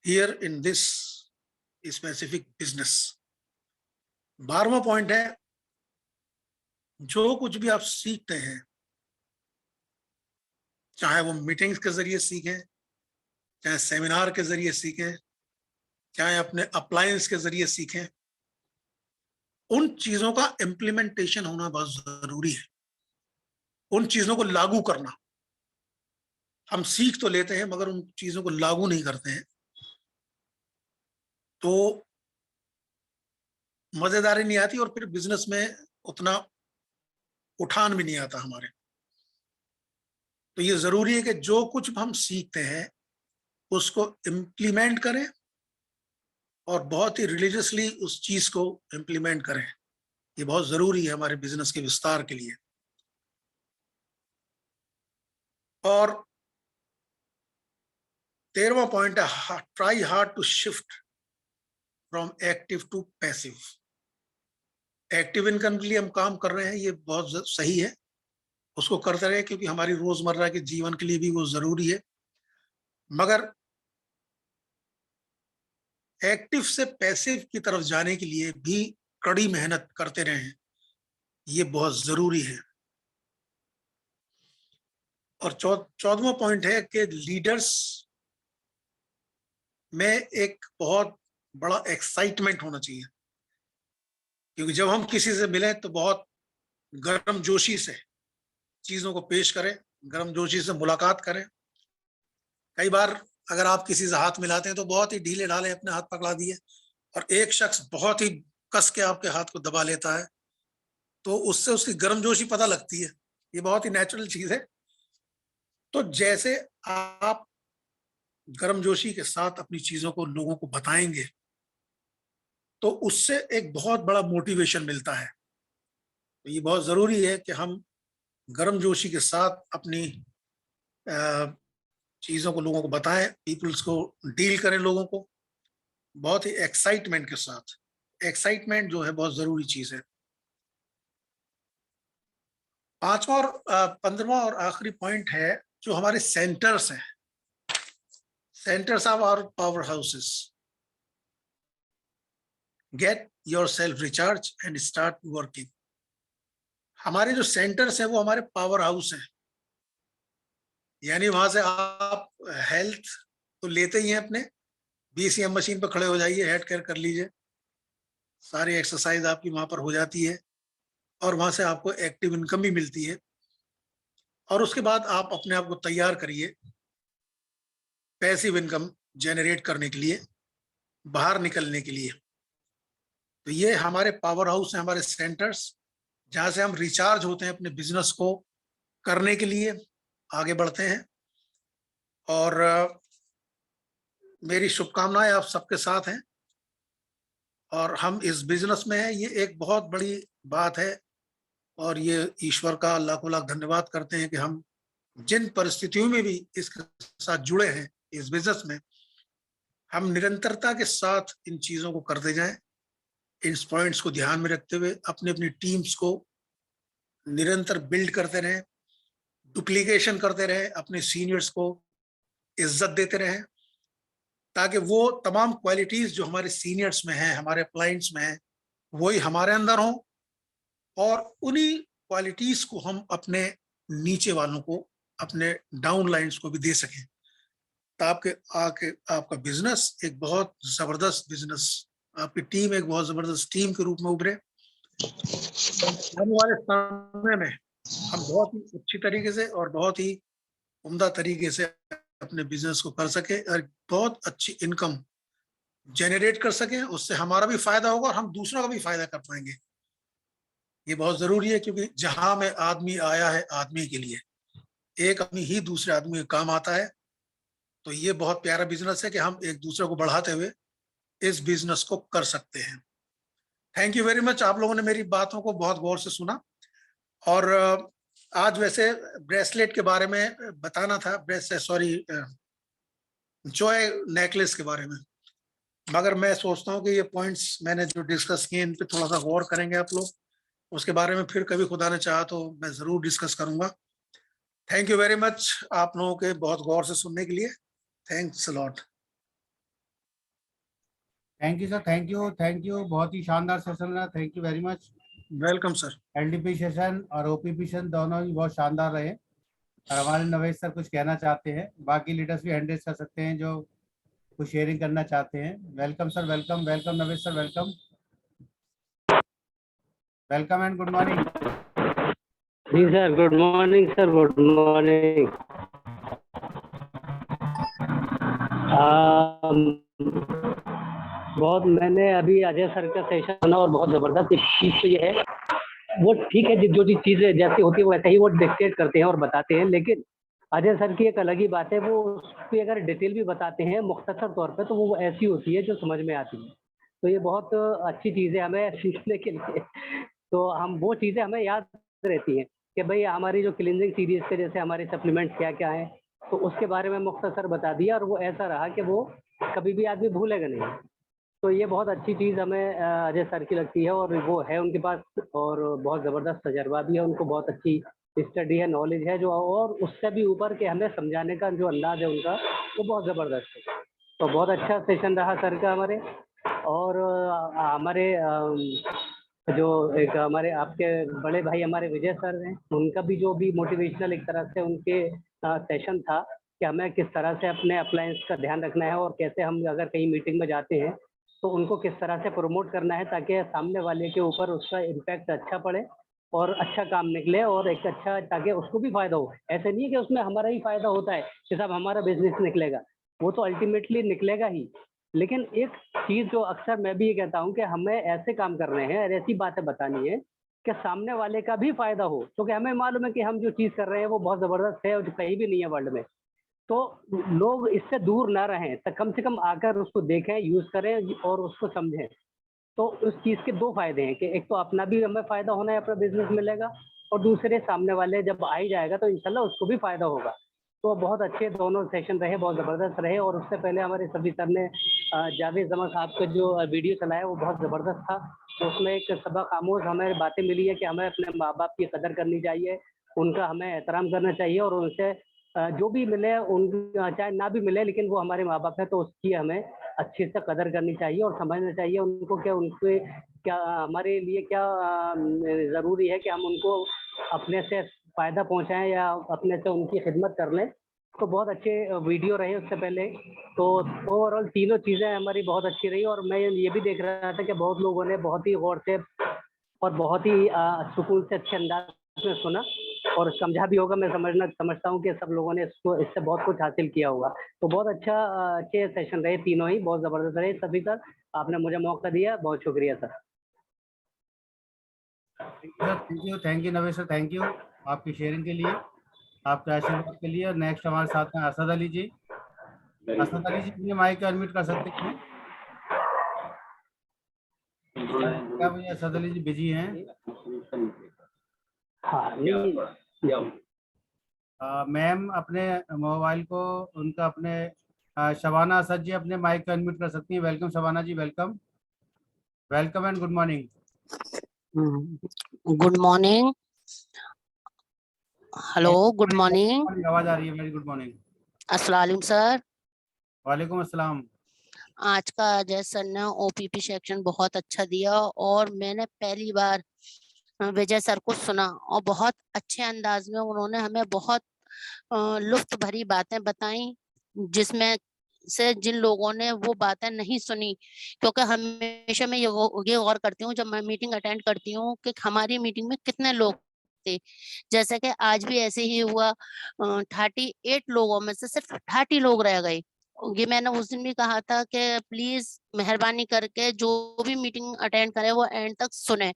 here in this specific business. 12वां पॉइंट है, जो कुछ भी आप सीखते हैं, चाहे वो मीटिंग्स के जरिए सीखें, चाहे सेमिनार के जरिए सीखें, चाहे अपने अप्लायंस के जरिए सीखें, उन चीजों का इम्प्लीमेंटेशन होना बहुत जरूरी है। उन चीजों को लागू करना। हम सीख तो लेते हैं मगर उन चीजों को लागू नहीं करते हैं, तो मजेदारी नहीं आती और फिर बिजनेस में उतना उठान भी नहीं आता हमारे। तो ये जरूरी है कि जो कुछ हम सीखते हैं उसको इम्प्लीमेंट करें और बहुत ही रिलीजियसली उस चीज को इम्प्लीमेंट करें। ये बहुत जरूरी है हमारे बिजनेस के विस्तार के लिए। और 13वां पॉइंट है, try hard to shift from active to passive. Active income के लिए हम काम कर रहे हैं, ये बहुत सही है, उसको करते रहे, क्योंकि हमारी रोजमर्रा के जीवन के लिए भी वो जरूरी है। मगर एक्टिव से पैसिव की तरफ जाने के लिए भी कड़ी मेहनत करते रहें, ये बहुत जरूरी है। और 14वां पॉइंट है कि लीडर्स में एक बहुत बड़ा एक्साइटमेंट होना चाहिए, क्योंकि जब हम किसी से मिलें तो बहुत गर्मजोशी से चीजों को पेश करें, गर्मजोशी से मुलाकात करें। कई बार अगर आप किसी से हाथ मिलाते हैं तो बहुत ही ढीले ढाले अपने हाथ पकड़ा दिए, और एक शख्स बहुत ही कस के आपके हाथ को दबा लेता है, तो उससे उसकी गर्मजोशी पता लगती है। ये बहुत ही नेचुरल चीज है। तो जैसे आप गर्मजोशी के साथ अपनी चीजों को लोगों को बताएंगे तो उससे एक बहुत बड़ा मोटिवेशन मिलता है। तो ये बहुत जरूरी है कि हम गर्मजोशी के साथ अपनी चीजों को लोगों को बताएं, पीपल्स को डील करें, लोगों को बहुत ही एक्साइटमेंट के साथ। एक्साइटमेंट जो है बहुत जरूरी चीज है। 5वां और 15वां और आखिरी पॉइंट है जो हमारे सेंटर्स हैं, centres of our power houses. Get yourself recharge and start working. हमारे जो सेंटर्स हैं वो हमारे पावर हाउस हैं, यानी वहां से आप हेल्थ तो लेते ही हैं, अपने बीसीएम मशीन पर खड़े हो जाइए, हेड केयर कर लीजिए, सारी एक्सरसाइज आपकी वहां पर हो जाती है और वहां से आपको एक्टिव इनकम भी मिलती है। और उसके बाद आप अपने आप को तैयार करिए पैसिव इनकम जनरेट करने के लिए, बाहर निकलने के लिए। तो ये हमारे पावर हाउस हैं, हमारे सेंटर्स, जहां से हम रिचार्ज होते हैं अपने बिजनेस को करने के लिए, आगे बढ़ते हैं। और मेरी शुभकामनाएं आप सबके साथ हैं, और हम इस बिजनेस में हैं। ये एक बहुत बड़ी बात है और ये ईश्वर का लाखों लाख धन्यवाद करते हैं कि हम जिन परिस्थितियों में भी इसके साथ जुड़े हैं, इस बिजनेस में, हम निरंतरता के साथ इन चीजों को करते जाएं, इन पॉइंट्स को ध्यान में रखते हुए अपनी अपनी टीम्स को निरंतर बिल्ड करते रहें, डुप्लीकेशन करते रहें, अपने सीनियर्स को इज्जत देते रहें, ताकि वो तमाम क्वालिटीज जो हमारे सीनियर्स में हैं, हमारे क्लाइंट्स में हैं, वही हमारे अंदर हों और उन्हीं क्वालिटीज को हम अपने नीचे वालों को, अपने डाउन लाइन्स को भी दे सकें, ताकि आपका बिजनेस एक बहुत जबरदस्त बिजनेस, आपकी टीम एक बहुत जबरदस्त टीम के रूप में उभरे। आने वाले समय में हम बहुत ही अच्छी तरीके से और बहुत ही उम्दा तरीके से अपने बिजनेस को कर सके और बहुत अच्छी इनकम जनरेट कर सके, उससे हमारा भी फायदा होगा और हम दूसरों का भी फायदा कर पाएंगे। ये बहुत जरूरी है, क्योंकि जहां में आदमी आया है आदमी के लिए, एक आदमी ही दूसरे आदमी के काम आता है। तो ये बहुत प्यारा बिजनेस है कि हम एक दूसरे को बढ़ाते हुए इस बिजनेस को कर सकते हैं। थैंक यू वेरी मच, आप लोगों ने मेरी बातों को बहुत गौर से सुना। और आज वैसे ब्रेसलेट के बारे में बताना था, जॉय नेकलेस के बारे में, मगर मैं सोचता हूँ कि ये पॉइंट्स मैंने जो डिस्कस किए इन पे थोड़ा सा गौर करेंगे आप लोग, उसके बारे में फिर कभी खुदा ने चाहा तो मैं जरूर डिस्कस करूंगा। थैंक यू वेरी मच आप लोगों के बहुत गौर से सुनने के लिए। Thanks a lot. Thank you sir, thank you, बहुत ही शानदार सेशन रहा। Thank you very much. Welcome sir. LDP session और ओपीपी सेशन दोनों ही बहुत शानदार रहे। और हमारे नवेश सर कुछ कहना चाहते हैं, बाकी लीडर्स भी हैंड रेज कर सकते हैं जो कुछ शेयरिंग करना चाहते हैं। Welcome sir, welcome welcome Navesh sir, welcome welcome and good morning. जी sir, good morning sir, good morning. बहुत मैंने अभी अजय सर का सेशन सुना और बहुत जबरदस्त। एक चीज तो ये है, वो ठीक है, जो चीजें जैसी होती है वैसे ही वो डिक्टेट करते हैं और बताते हैं, लेकिन अजय सर की एक अलग ही बात है, वो उसकी अगर डिटेल भी बताते हैं मुख्तसर तौर पे तो वो ऐसी होती है जो समझ में आती है। तो ये बहुत अच्छी चीज़ है हमें सीखने के लिए। तो हम वो चीज़ें हमें याद रहती हैं कि भाई हमारी जो क्लींजिंग सीरीज के जैसे हमारे सप्लीमेंट्स क्या क्या हैं, तो उसके बारे में मुख्तसर बता दिया और वो ऐसा रहा कि वो कभी भी आदमी भूलेगा नहीं। तो ये बहुत अच्छी चीज़ हमें अजय सर की लगती है और वो है उनके पास, और बहुत ज़बरदस्त तजर्बा भी है, उनको बहुत अच्छी स्टडी है, नॉलेज है जो, और उससे भी ऊपर के हमें समझाने का जो अंदाज है उनका वो बहुत ज़बरदस्त है। तो बहुत अच्छा सेशन रहा सर का हमारे। और हमारे जो एक हमारे आपके बड़े भाई हमारे विजय सर हैं, उनका भी जो भी मोटिवेशनल एक तरह से उनके सेशन था कि हमें किस तरह से अपने अप्लायंस का ध्यान रखना है और कैसे हम अगर कहीं मीटिंग में जाते हैं तो उनको किस तरह से प्रमोट करना है ताकि सामने वाले के ऊपर उसका इम्पैक्ट अच्छा पड़े और अच्छा काम निकले और एक अच्छा, ताकि उसको भी फायदा हो। ऐसे नहीं है कि उसमें हमारा ही फायदा होता है कि साहब हमारा बिजनेस निकलेगा, वो तो अल्टीमेटली निकलेगा ही, लेकिन एक चीज़ जो अक्सर मैं भी ये कहता हूँ कि हमें ऐसे काम करने हैं और ऐसी बातें बतानी है कि सामने वाले का भी फायदा हो, क्योंकि हमें मालूम है कि हम जो चीज़ कर रहे हैं वो बहुत ज़बरदस्त है और जो कहीं भी नहीं है वर्ल्ड में। तो लोग इससे दूर ना रहें, तो कम से कम आकर उसको देखें, यूज़ करें और उसको समझें। तो उस चीज़ के दो फायदे हैं कि एक तो अपना भी हमें फायदा होना है, अपना बिजनेस मिलेगा, और दूसरे सामने वाले जब आ ही जाएगा तो इंशाल्लाह उसको भी फायदा होगा। तो बहुत अच्छे दोनों सेशन रहे, बहुत ज़बरदस्त रहे। और उससे पहले हमारे सभी सर ने जावेद जमा साहब का जो वीडियो चलाया वो बहुत ज़बरदस्त था। तो उसमें एक सबक आमोज़ हमें बातें मिली है कि हमें अपने माँ बाप की कदर करनी चाहिए, उनका हमें एहतराम करना चाहिए, और उनसे जो भी मिले उन चाहे ना भी मिले लेकिन वो हमारे माँ बाप है तो उसकी हमें अच्छे से कदर करनी चाहिए और समझना चाहिए उनको क्या, उनके क्या हमारे लिए क्या ज़रूरी है कि हम उनको अपने से फ़ायदा पहुंचाएं या अपने से उनकी खिदमत कर लें। तो बहुत अच्छे वीडियो रहे उससे पहले। तो ओवरऑल तीनों चीज़ें हमारी बहुत अच्छी रही और मैं ये भी देख रहा था कि बहुत लोगों ने बहुत ही गौर से और बहुत ही सुकून से अच्छे अंदाज में सुना और समझा भी होगा। मैं समझता हूँ कि सब लोगों ने इससे बहुत कुछ हासिल किया होगा। तो बहुत अच्छा अच्छे सेशन रहे, तीनों ही बहुत ज़बरदस्त रहे। सभी सर आपने मुझे मौका दिया, बहुत शुक्रिया सर। थैंक यू नवेश सर, थैंक यू आपकी शेयरिंग के लिए, आपके आशीर्वाद के लिए। और नेक्स्ट हमारे साथ हैं असद अली जी। असद अली जी अपने माइक को अनम्यूट कर सकते हैं। क्या भैया सदली जी बिजी हैं? हाँ नहीं, मैम अपने मोबाइल को उनका अपने शबाना असद जी अपने माइक को अनम्यूट कर सकती हैं। Welcome Shabana ji, welcome welcome and good morning. Good morning. Hello, good morning. आवाज आ रही है? Very good morning. अस्सलाम वालेकुम सर। वालेकुम अस्सलाम। आज का अजय सर ने ओपीपी सेक्शन बहुत अच्छा दिया और मैंने पहली बार विजय सर को सुना और बहुत अच्छे अंदाज में उन्होंने हमें बहुत लुत्फ भरी बातें बताई, जिसमें से जिन लोगों ने वो बातें नहीं सुनी, क्योंकि हमेशा मैं ये गौर करती हूँ जब मैं मीटिंग अटेंड करती हूँ कि हमारी मीटिंग में कितने लोग थे। जैसे कि आज भी ऐसे ही हुआ, 38 लोगों में से सिर्फ 30 लोग रह गए। ये मैंने उस दिन भी कहा था कि प्लीज मेहरबानी करके जो भी मीटिंग अटेंड करे वो एंड तक सुने,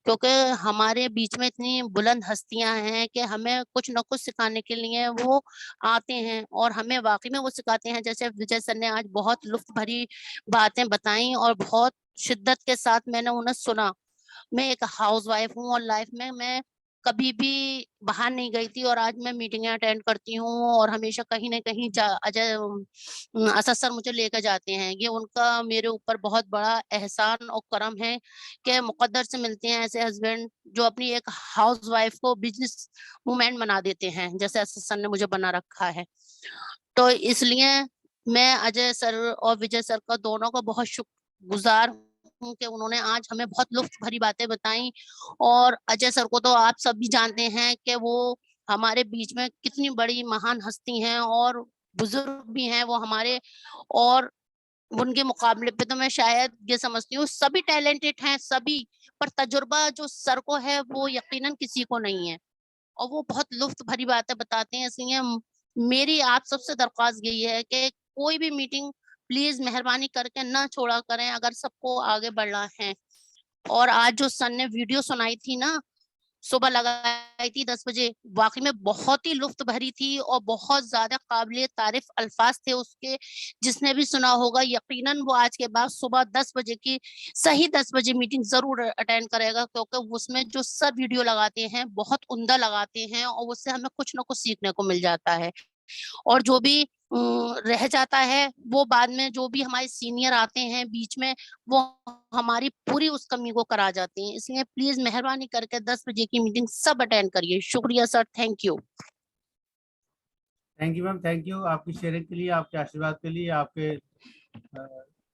क्योंकि हमारे बीच में इतनी बुलंद हस्तियां हैं कि हमें कुछ न कुछ सिखाने के लिए वो आते हैं और हमें वाकई में वो सिखाते हैं। जैसे विजय सर ने आज बहुत लुत्फ भरी बातें बताई और बहुत शिद्दत के साथ मैंने उन्हें सुना। मैं एक हाउसवाइफ हूँ और लाइफ में मैं कभी भी बाहर नहीं गई थी और आज मैं मीटिंगें अटेंड करती हूँ और हमेशा कहीं ना कहीं अजय असद सर मुझे लेकर जाते हैं। ये उनका मेरे ऊपर बहुत बड़ा एहसान और करम है कि मुकद्दर से मिलते हैं ऐसे हस्बैंड जो अपनी एक हाउसवाइफ को बिजनेस वूमेन बना देते हैं, जैसे असद सर ने मुझे बना रखा है। तो इसलिए मैं अजय सर और विजय सर का दोनों का बहुत शुक्रगुजार हूँ कि उन्होंने आज हमें बहुत लुत्फ भरी बातें बताई। और अजय सर को तो आप सब भी जानते हैं कि वो हमारे बीच में कितनी बड़ी महान हस्ती हैं और बुजुर्ग भी हैं वो हमारे, और उनके मुकाबले पे तो मैं शायद ये समझती हूँ सभी टैलेंटेड हैं सभी, पर तजुर्बा जो सर को है वो यकीनन किसी को नहीं है और वो बहुत लुत्फ भरी बातें बताते हैं। इसलिए मेरी आप सबसे दरख्वास्त यही है कि कोई भी मीटिंग प्लीज मेहरबानी करके ना छोड़ा करें अगर सबको आगे बढ़ना है। और आज जो सर ने वीडियो सुनाई थी ना, सुबह लगाई थी 10 बजे, वाकई में बहुत ही लुत्फ भरी थी और बहुत ज्यादा काबिल तारीफ अल्फाज थे उसके। जिसने भी सुना होगा यकीनन वो आज के बाद सुबह 10 बजे की सही 10 बजे मीटिंग जरूर अटेंड करेगा, क्योंकि उसमें जो सर वीडियो लगाते हैं बहुत उम्दा लगाते हैं और उससे हमें कुछ ना कुछ सीखने को मिल जाता है। और जो भी रह जाता है वो बाद में जो भी हमारे सीनियर आते हैं बीच में वो हमारी पूरी उस कमी को करा जाते हैं। इसलिए प्लीज मेहरबानी करके 10 बजे की मीटिंग सब अटेंड करिए। शुक्रिया sir, thank you. Thank you ma'am, thank you आपकी शेयरिंग के लिए, आपके आशीर्वाद के लिए। आपके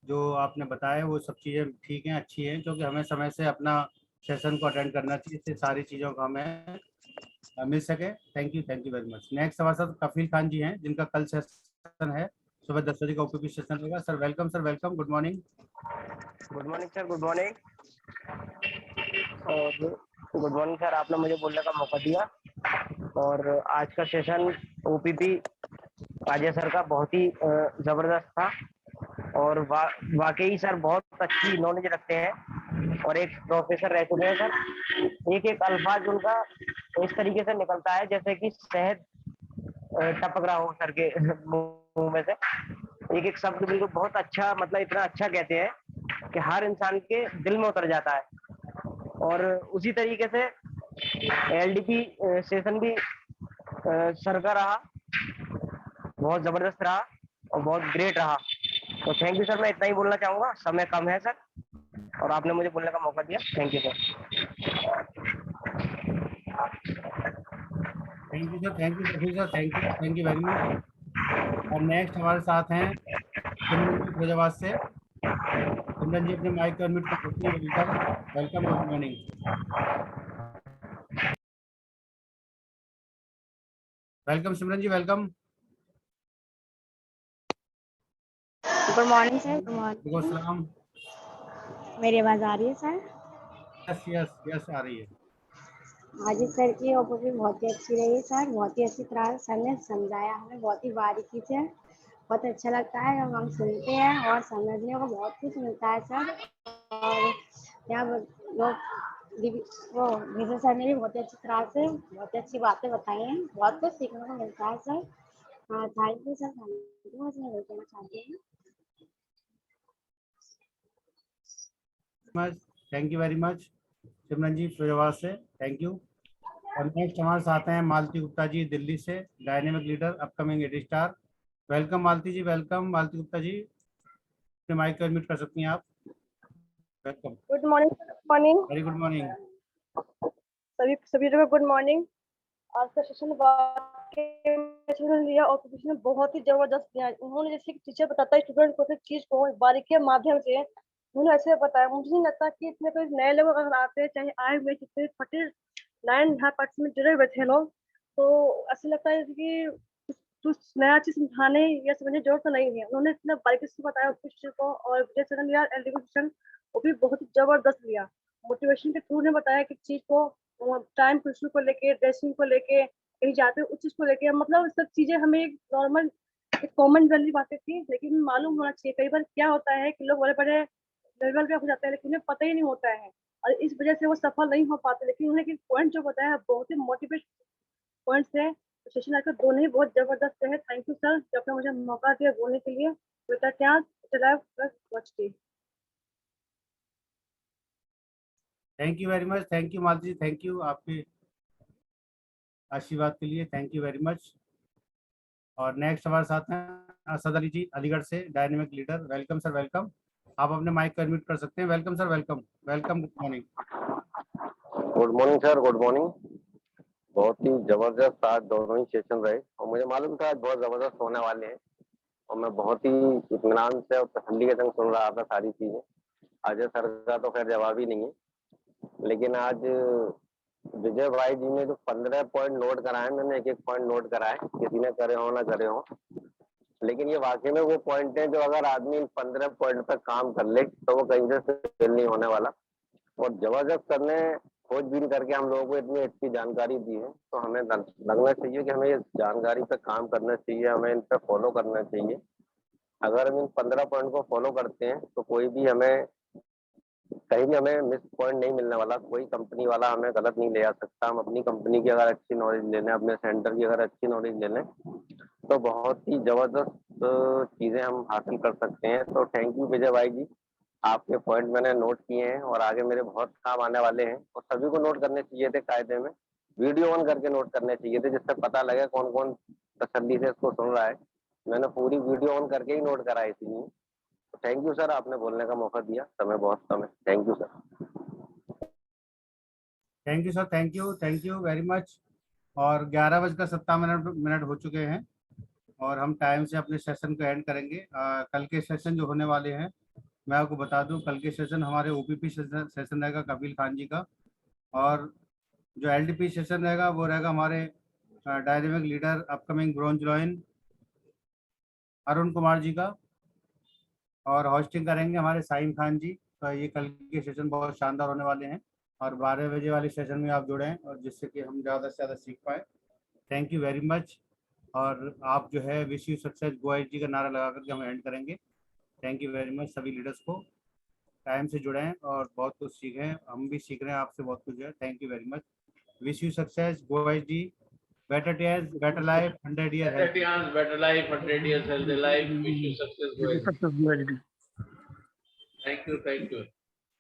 जो आपने बताया वो सब चीज़ें ठीक हैं, अच्छी हैं, क्योंकि हमें समय से अपना सेशन को अटेंड करना चाहिए, इससे सारी चीज़ों का हमें मिल सके। Thank you very much. Next हमारे साथ कफील खान जी हैं जिनका कल सेशन है, सुबह 10 बजे का ओपीपी सेशन होगा। Sir welcome, good morning. Good morning sir, good morning. और गुड मॉर्निंग सर, आपने मुझे बोलने का मौका दिया। और आज का सेशन ओपीपी अजय सर का बहुत ही जबरदस्त था और वाकई सर बहुत अच्छी नॉलेज रखते हैं और एक प्रोफेसर रह चुके हैं सर। एक एक अल्फाज उनका इस तरीके से निकलता है जैसे कि शहद टपक रहा हो सर के मुंह में से। एक एक शब्द बिल्कुल बहुत अच्छा, मतलब इतना अच्छा कहते हैं कि हर इंसान के दिल में उतर जाता है। और उसी तरीके से एलडीपी सेशन भी सर का रहा, बहुत जबरदस्त रहा और बहुत ग्रेट रहा। तो थैंक यू सर, मैं इतना ही बोलना चाहूंगा, समय कम है सर और आपने मुझे बोलने का मौका दिया। Thank you sir. Thank you sir, thank you very much. और नेक्स्ट हमारे साथ हैं सिमरन जी फिरोजाबाद से। सिमरन जी अपने माइक को अनम्यूट कर सकती हैं। Welcome, good morning. Welcome Simran ji, welcome. Good morning sir. Good morning. वालेकुम अस्सलाम। मेरी आवाज़ आ रही है सर? यस आ रही है। आज सर की ओपीडी बहुत ही अच्छी रही सर, बहुत ही अच्छी तरह से सर ने समझाया हमें, बहुत ही बारीकी से। बहुत अच्छा लगता है जब हम सुनते हैं और समझने को बहुत कुछ मिलता है सर। और यहाँ वो विजय सर ने भी बहुत ही अच्छी तरह से बहुत ही अच्छी बातें बताई हैं, बहुत कुछ सीखने को मिलता है सर। हाँ thank you sir, thank you. मैं यही कहना चाहती हूँ। Thank you very much. Simran ji Firozabad से, थैंक यू। और नेक्स्ट हमारे साथ हैं मालती गुप्ता जी दिल्ली से, dynamic leader upcoming AD star. Welcome Malti ji, welcome. Malti Gupta ji अपने माइक को अनम्यूट कर सकती हैं आप। Welcome. Good morning. Morning very good morning. सभी लोगों को गुड मॉर्निंग। आज का सेशन लिया और ने बहुत ही जबरदस्त दिया। उन्होंने जैसे कि टीचर बताता है स्टूडेंट को चीज को बारीकी के माध्यम से उन्होंने ऐसे बताया। मुझे नहीं लगता कि इसमें कोई नए लोग अगर आते हैं, चाहे आए हुए जितने 49 यहाँ पार्टी में जुड़े हुए थे लोग, तो ऐसा लगता है कि कुछ नया चीज समझाने या समझने की जरूरत तो नहीं है। उन्होंने इतना बारीकी से बताया क्वेश्चन को। और विजय सर यार एलिगेशन वो भी बहुत ही जबरदस्त लिया। मोटिवेशन के थ्रू ने बताया कि चीज को टाइम क्वेश्चन को लेके, ड्रेसिंग को लेके, कहीं जाते उस चीज को लेके, मतलब सब चीजें हमें एक नॉर्मल एक कॉमन वाली बातें थी, लेकिन मालूम होना चाहिए। कई बार क्या होता है कि लोग बड़े बड़े लेवल पे हो जाते हैं लेकिन उन्हें पता ही नहीं होता है और इस वजह से वो सफल नहीं हो पाते। लेकिन उन्हें पॉइंट जो बताया बहुत ही मोटिवेट पॉइंट्स है। सेशन आज दोनों ही बहुत जबरदस्त है। थैंक यू सर जो आपने मुझे मौका दिया बोलने के लिए। Thank you very much. Thank you Malti ji, thank you आपके आशीर्वाद के लिए, थैंक यू वेरी मच। और नेक्स्ट हमारे साथ हैं असद अली जी अलीगढ़ से, dynamic leader. Welcome sir, welcome. आप अपने माइक को अनम्यूट कर सकते हैं। Welcome sir, welcome. Welcome, good morning. Good morning sir, good morning. बहुत ही जबरदस्त आज दोनों ही सेशन रहे और मुझे मालूम था आज बहुत जबरदस्त होने वाले हैं और मैं बहुत ही इत्मीनान से और तसल्ली के संग सुन रहा था सारी चीजें। अजय सर का तो खैर जवाब ही नहीं है, लेकिन आज विजय भाई जी ने जो 15 पॉइंट नोट कराए, मैंने एक एक पॉइंट नोट कराए, किसी ने करे हो ना करे हो, लेकिन ये वाकई में वो पॉइंट है जो अगर आदमी इन 15 पॉइंट पर काम कर ले तो वो कहीं से फेल नहीं होने वाला। और जबरदस्त करने खोजबीन करके हम लोगों को इतनी अच्छी जानकारी दी है, तो हमें लगना चाहिए कि हमें इस जानकारी पे काम करना चाहिए, हमें इन पे फॉलो करना चाहिए। अगर हम इन 15 पॉइंट को फॉलो करते हैं तो कोई भी हमें कहीं भी हमें मिस पॉइंट नहीं मिलने वाला, कोई कंपनी वाला हमें गलत नहीं ले आ सकता। हम अपनी कंपनी की अगर अच्छी नॉलेज ले लें, अपने सेंटर की अगर अच्छी नॉलेज ले लें तो बहुत ही जबरदस्त चीजें हम हासिल कर सकते हैं। तो थैंक यू विजय भाई जी, आपके पॉइंट मैंने नोट किए हैं और आगे मेरे बहुत काम आने वाले हैं और सभी को नोट करने चाहिए थे। कायदे में वीडियो ऑन करके नोट करने चाहिए थे, जिससे पता लगे कौन कौन तसल्ली से इसको सुन रहा है। मैंने पूरी वीडियो ऑन करके ही नोट कराई थी। तो थैंक यू सर, आपने बोलने का मौका दिया, समय बहुत कम है। Thank you sir. Thank you sir, thank you very much. और 11:57 हो चुके हैं और हम टाइम से अपने सेशन को एंड करेंगे। कल के सेशन जो होने वाले हैं मैं आपको बता दूं, कल के सेशन हमारे ओपीपी सेशन रहेगा कपिल खान जी का, और जो एलडीपी सेशन रहेगा वो रहेगा हमारे dynamic leader upcoming bronze lion Arun Kumar ji का, और होस्टिंग करेंगे हमारे साइम खान जी। तो ये कल के सेशन बहुत शानदार होने वाले हैं और 12 बजे वाले सेशन में आप जुड़ें और जिससे कि हम ज़्यादा से ज़्यादा सीख पाए। Thank you very much. और आप जो है विश यू सक्सेस गो जी का नारा लगा करके हम एंड करेंगे। थैंक यू वेरी मच सभी लीडर्स को, टाइम से जुड़े हैं और बहुत कुछ सीखे, हम भी सीख रहे हैं आपसे बहुत कुछ जो है। Thank you very much. Wish you success go जी, better days, better life, 100 year health. Better life, 100 years healthy life. Wish you success. Success, Thank you.